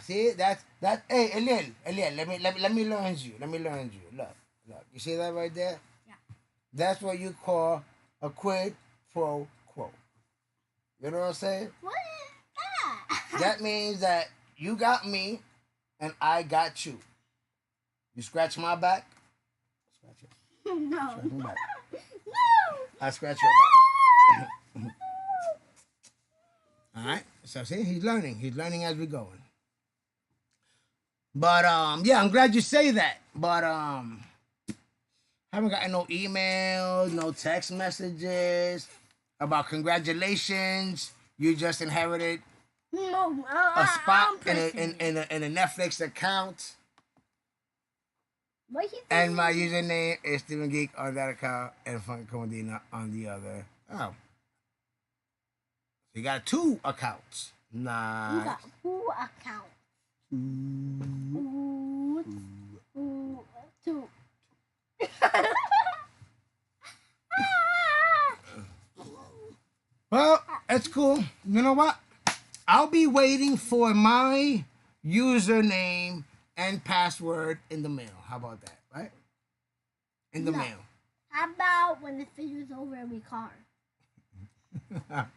[SPEAKER 1] See that. Hey, Elian, let me learn you. Let me learn you. Look. You see that right there?
[SPEAKER 2] Yeah.
[SPEAKER 1] That's what you call a quid pro quo. You know what I'm saying?
[SPEAKER 2] What is that?
[SPEAKER 1] That means that you got me and I got you. You scratch my back. Scratch it.
[SPEAKER 2] No.
[SPEAKER 1] Scratch my back.
[SPEAKER 2] No.
[SPEAKER 1] I scratch your back. All right. So see, he's learning. He's learning as we're going. But yeah, I'm glad you say that. But haven't gotten no emails, no text messages about congratulations. You just inherited
[SPEAKER 2] No.
[SPEAKER 1] a spot
[SPEAKER 2] I'm
[SPEAKER 1] in a Netflix account.
[SPEAKER 2] What he
[SPEAKER 1] And my username is Steven Geek on that account and Funky Comedina on the other. Oh. You got 2 accounts. Nice.
[SPEAKER 2] You got 2 accounts. Ooh, 2.
[SPEAKER 1] Well, it's cool. You know what? I'll be waiting for my username and password in the mail. How about that, right? In the
[SPEAKER 2] No.
[SPEAKER 1] mail.
[SPEAKER 2] How about when the video's over and we call her?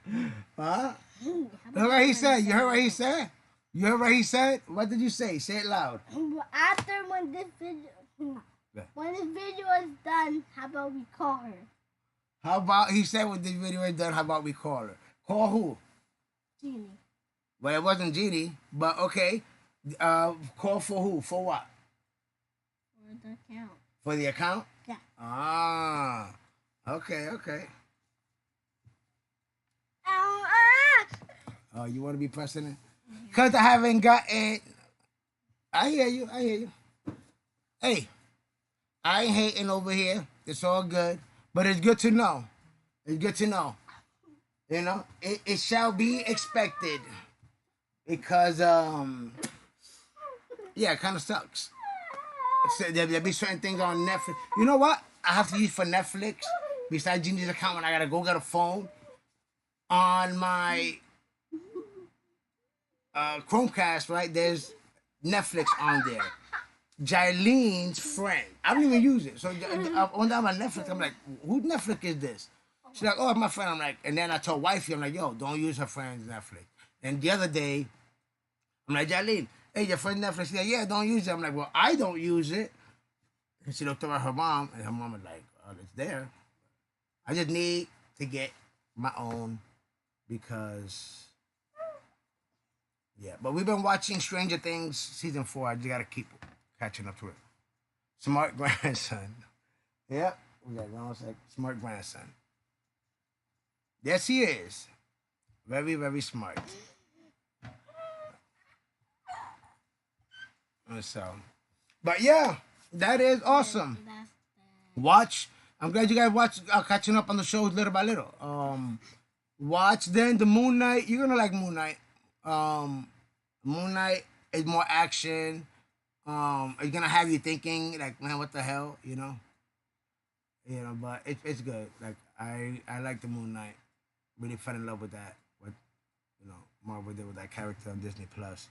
[SPEAKER 1] Huh? You heard what he said? You heard what he said? You heard what he said? What did you say? Say it loud.
[SPEAKER 2] After when this video is done, how about we call her?
[SPEAKER 1] How about, he said when this video is done, how about we call her? Call who?
[SPEAKER 2] Genie.
[SPEAKER 1] Well, it wasn't Genie, but okay. Call for who? For what?
[SPEAKER 2] For the account.
[SPEAKER 1] For the account?
[SPEAKER 2] Yeah.
[SPEAKER 1] Ah. Okay. Oh, you want to be president? Because I haven't gotten... I hear you. Hey, I ain't hating over here. It's all good. But it's good to know. You know? It shall be expected. Because, yeah, it kind of sucks. So there'll be certain things on Netflix. You know what? I have to use for Netflix. Besides Genie's account, when I got to go get a phone. On my... Chromecast, right? There's Netflix on there. Jaileen's friend. I don't even use it. So on my Netflix, I'm like, who Netflix is this? She's like, oh, it's my friend. I'm like, and then I told wifey, I'm like, yo, don't use her friend's Netflix. And the other day, I'm like, Jaileen, hey, your friend Netflix. She's like, yeah, don't use it. I'm like, well, I don't use it. And she looked over at her mom, and her mom was like, oh, it's there. I just need to get my own because... Yeah, but we've been watching Stranger Things season 4. I just gotta keep catching up to it. Smart grandson. Yep, we got one sec. Smart grandson. Yes, he is. Very, very smart. And so, but yeah, that is awesome. Watch. I'm glad you guys watch. Catching up on the shows little by little. Watch then the Moon Knight. You're gonna like Moon Knight. Moon Knight is more action. It's gonna have you thinking like, man, what the hell, you know? But it's good. Like I like the Moon Knight. Really fell in love with that. What Marvel did with that character on Disney Plus.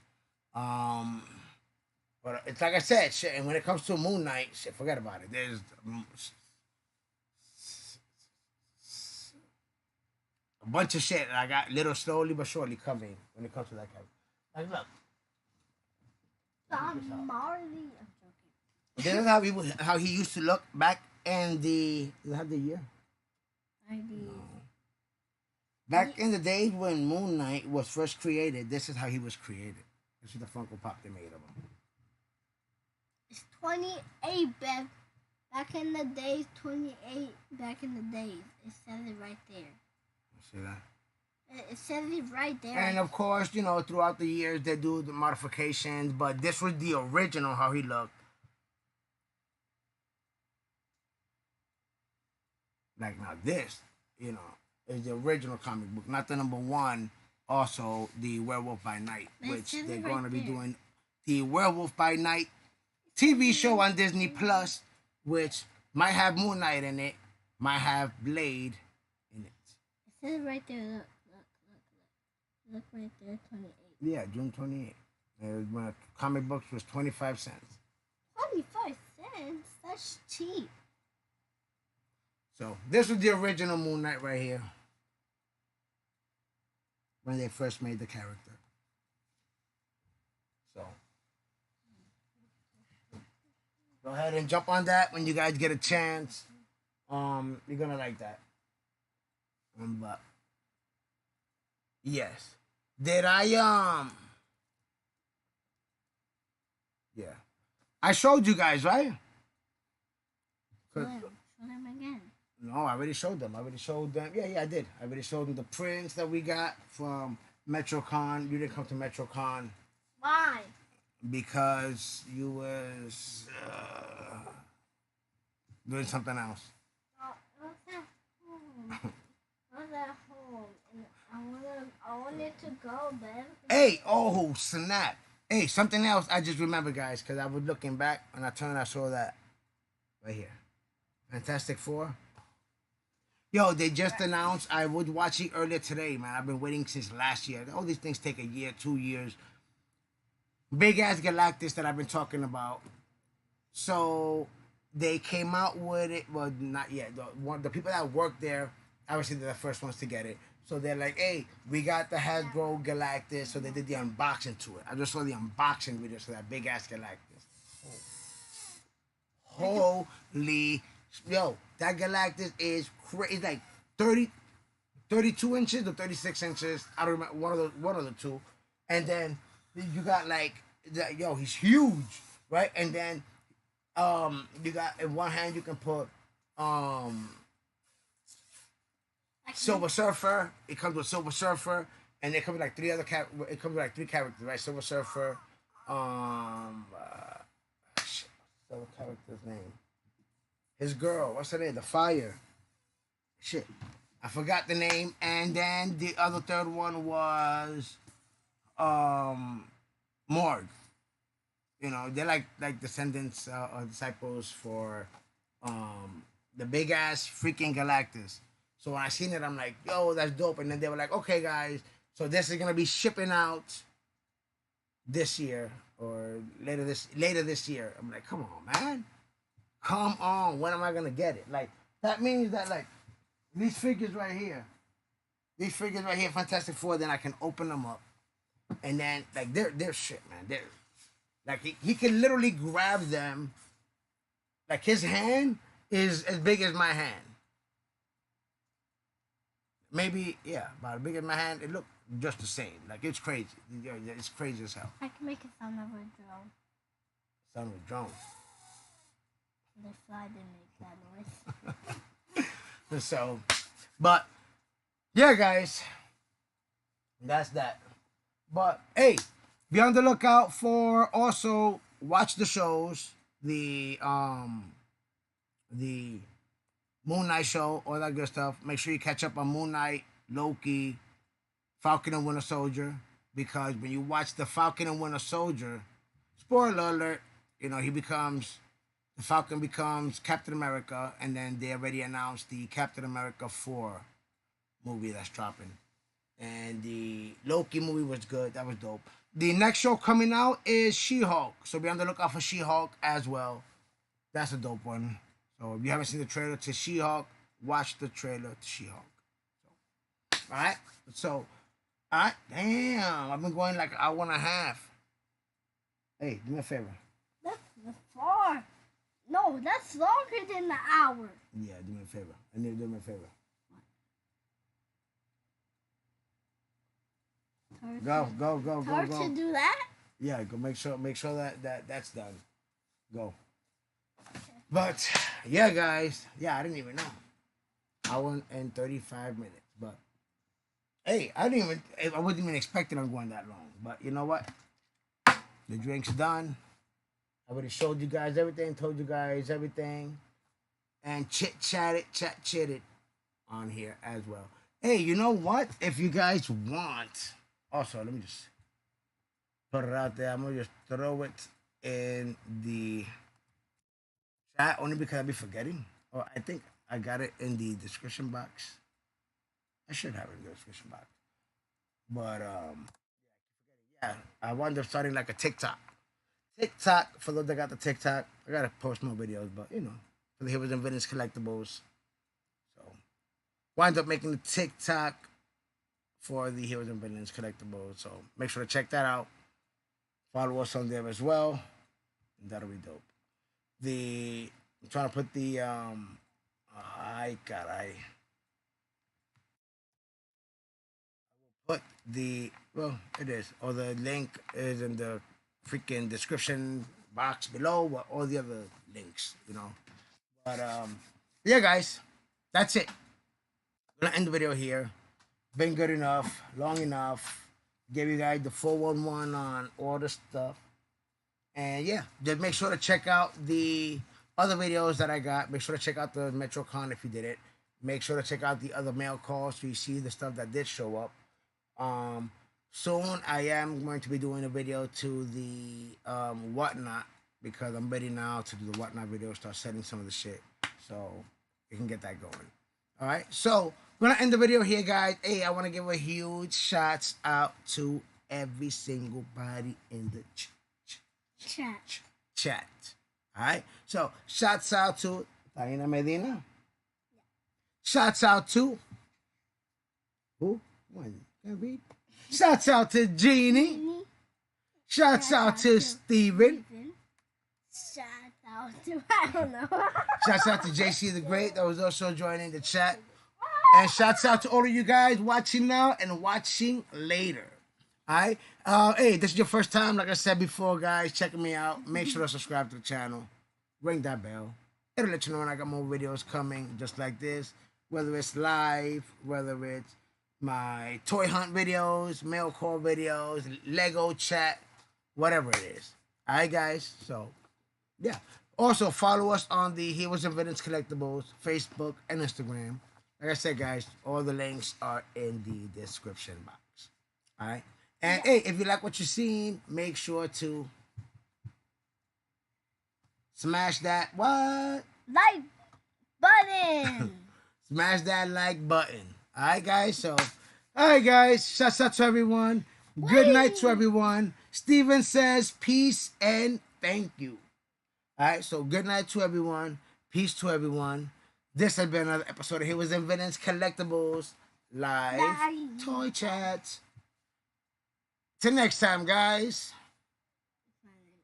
[SPEAKER 1] But it's like I said, shit. And when it comes to Moon Knight, shit, forget about it. There's a bunch of shit that I got little slowly but surely coming when it comes to that character. Like, look.
[SPEAKER 2] I'm joking.
[SPEAKER 1] This is how he used to look back in the... Does it have the year?
[SPEAKER 2] I did.
[SPEAKER 1] No. Back in the days when Moon Knight was first created, this is how he was created. This is the Funko Pop they made of him.
[SPEAKER 2] It's 28, Bev. Back in the days, 28. Back in the days. It says it right there.
[SPEAKER 1] You see that?
[SPEAKER 2] It says it right there.
[SPEAKER 1] And of course, throughout the years, they do the modifications, but this was the original, how he looked. Like, now this, is the original comic book, not the #1. Also, the Werewolf by Night, which they're going to be doing the Werewolf by Night TV show on Disney Plus, which might have Moon Knight in it, might have Blade in it.
[SPEAKER 2] It says right there, look. Look right there, 28.
[SPEAKER 1] Yeah, June 28th. When comic books was 25 cents.
[SPEAKER 2] 25 cents? That's cheap.
[SPEAKER 1] So this was the original Moon Knight right here. When they first made the character. So go ahead and jump on that when you guys get a chance. You're gonna like that. But yes. Did I yeah. I showed you guys, right?
[SPEAKER 2] Show them again.
[SPEAKER 1] No, I already showed them. I already showed them. Yeah, I did. I already showed them the prints that we got from MetroCon. You didn't come to MetroCon.
[SPEAKER 2] Why?
[SPEAKER 1] Because you was doing something else.
[SPEAKER 2] I was at home. I was at home. And I wanted to go, Bev.
[SPEAKER 1] Hey, oh, snap. Hey, something else I just remember, guys, because I was looking back and I turned, I saw that right here. Fantastic Four. Yo, they just announced. I was watching earlier today, man. I've been waiting since last year. All these things take a year, 2 years. Big ass Galactus that I've been talking about. So they came out with it. Well, not yet. The people that work there, obviously they're the first ones to get it. So they're like, hey, we got the Hasbro Galactus. So they did the unboxing to it. I just saw the unboxing video for that big ass Galactus. Holy, yo, that Galactus is crazy. It's like 32 inches or 36 inches. I don't remember, one of the two. And then you got like, yo, he's huge, right? And then you got in one hand you can put Silver Surfer. It comes with Silver Surfer, and it comes with like it comes with like 3 characters, right? Silver Surfer, shit, what's the character's name? His girl, what's her name? The Fire. Shit, I forgot the name. And then the other third one was Morg. You know, they're like descendants or disciples for the big ass freaking Galactus. So when I seen it, I'm like, yo, that's dope. And then they were like, okay, guys, so this is gonna be shipping out this year or later this year. I'm like, come on, man, come on. When am I gonna get it? Like that means that like these figures right here, Fantastic Four. Then I can open them up, and then like they're shit, man. They're like he can literally grab them. Like his hand is as big as my hand. Maybe, yeah, about as big as my hand. It looked just the same. Like it's crazy. It's crazy as hell.
[SPEAKER 2] I can make a sound of a drone.
[SPEAKER 1] Sound of a drone.
[SPEAKER 2] They fly, they make that noise.
[SPEAKER 1] So, but yeah, guys, that's that. But hey, be on the lookout for also watch the shows, the Moon Knight show, all that good stuff. Make sure you catch up on Moon Knight, Loki, Falcon and Winter Soldier, because when you watch the Falcon and Winter Soldier, spoiler alert, you know, the Falcon becomes Captain America, and then they already announced the Captain America 4 movie that's dropping. And the Loki movie was good. That was dope. The next show coming out is She-Hulk. So be on the lookout for She-Hulk as well. That's a dope one. So if you haven't seen the trailer to She-Hulk, watch the trailer to She-Hulk. So, all right. So, all right. Damn, I've been going like an hour and a half. Hey, do me a favor.
[SPEAKER 2] That's far. No, that's longer than the hour.
[SPEAKER 1] Yeah, do me a favor. I need to do me a favor. Go.
[SPEAKER 2] Hard to do that?
[SPEAKER 1] Yeah, go make sure that's done. Go. But yeah, guys. Yeah, I didn't even know. Hour and 35 minutes. But hey, I wasn't even expecting on going that long. But you know what? The drink's done. I already showed you guys everything, told you guys everything, and chit-chatted on here as well. Hey, you know what? If you guys want, also let me just put it out there. I'm gonna just throw it in the chat only because I'll be forgetting. Or I think I got it in the description box. I should have it in the description box. But yeah, I wound up starting like a TikTok. TikTok, for those that got the TikTok, I gotta post more videos, but for the Heroes and Villains collectibles. So wind up making the TikTok for the Heroes and Villains collectibles. So make sure to check that out. Follow us on there as well. That'll be dope. I'm trying to put the I put the well it is, or the link is in the freaking description box below with all the other links. But yeah, guys, that's it. I'm gonna end the video here. Been good enough, long enough. Gave you guys the 411 on all the stuff. And yeah, just make sure to check out the other videos that I got. Make sure to check out the MetroCon if you did it. Make sure to check out the other mail calls so you see the stuff that did show up. Soon I am going to be doing a video to the whatnot, because I'm ready now to do the whatnot video, start setting some of the shit, so you can get that going. All right, so I'm gonna end the video here, guys. Hey, I want to give a huge shouts out to every single body in the chat. All right, so shouts out to Diana Medina. Shouts out to who? One, can I read? Shouts out to Jeannie. Shouts out to Steven.
[SPEAKER 2] Shout out to, I don't know.
[SPEAKER 1] Shouts out to JC the Great that was also joining the chat. And shouts out to all of you guys watching now and watching later. Alright? Hey, this is your first time, like I said before, guys, checking me out. Make sure to subscribe to the channel. Ring that bell. It'll let you know when I got more videos coming just like this. Whether it's live, whether it's my toy hunt videos, mail call videos, Lego chat, whatever it is. Alright, guys? So, yeah. Also, follow us on the Heroes and Villains Collectibles, Facebook, and Instagram. Like I said, guys, all the links are in the description box. Alright? And, hey, if you like what you're seeing, make sure to smash that what?
[SPEAKER 2] Like button.
[SPEAKER 1] Smash that like button. Alright, guys? So, alright, guys. Shouts out to everyone. Good night to everyone. Steven says peace and thank you. Alright, so good night to everyone. Peace to everyone. This has been another episode of Heroes and Villains Collectibles Live Toy Chats. Till next time, guys.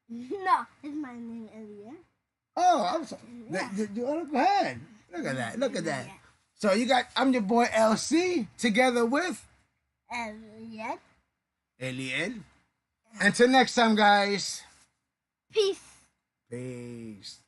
[SPEAKER 2] No, it's my name, Elliot.
[SPEAKER 1] Oh, I'm sorry.
[SPEAKER 2] Yeah.
[SPEAKER 1] Go ahead. Look at that. Look at that. So I'm your boy LC, together with
[SPEAKER 2] Elliot.
[SPEAKER 1] Eliel. Until next time, guys.
[SPEAKER 2] Peace.
[SPEAKER 1] Peace.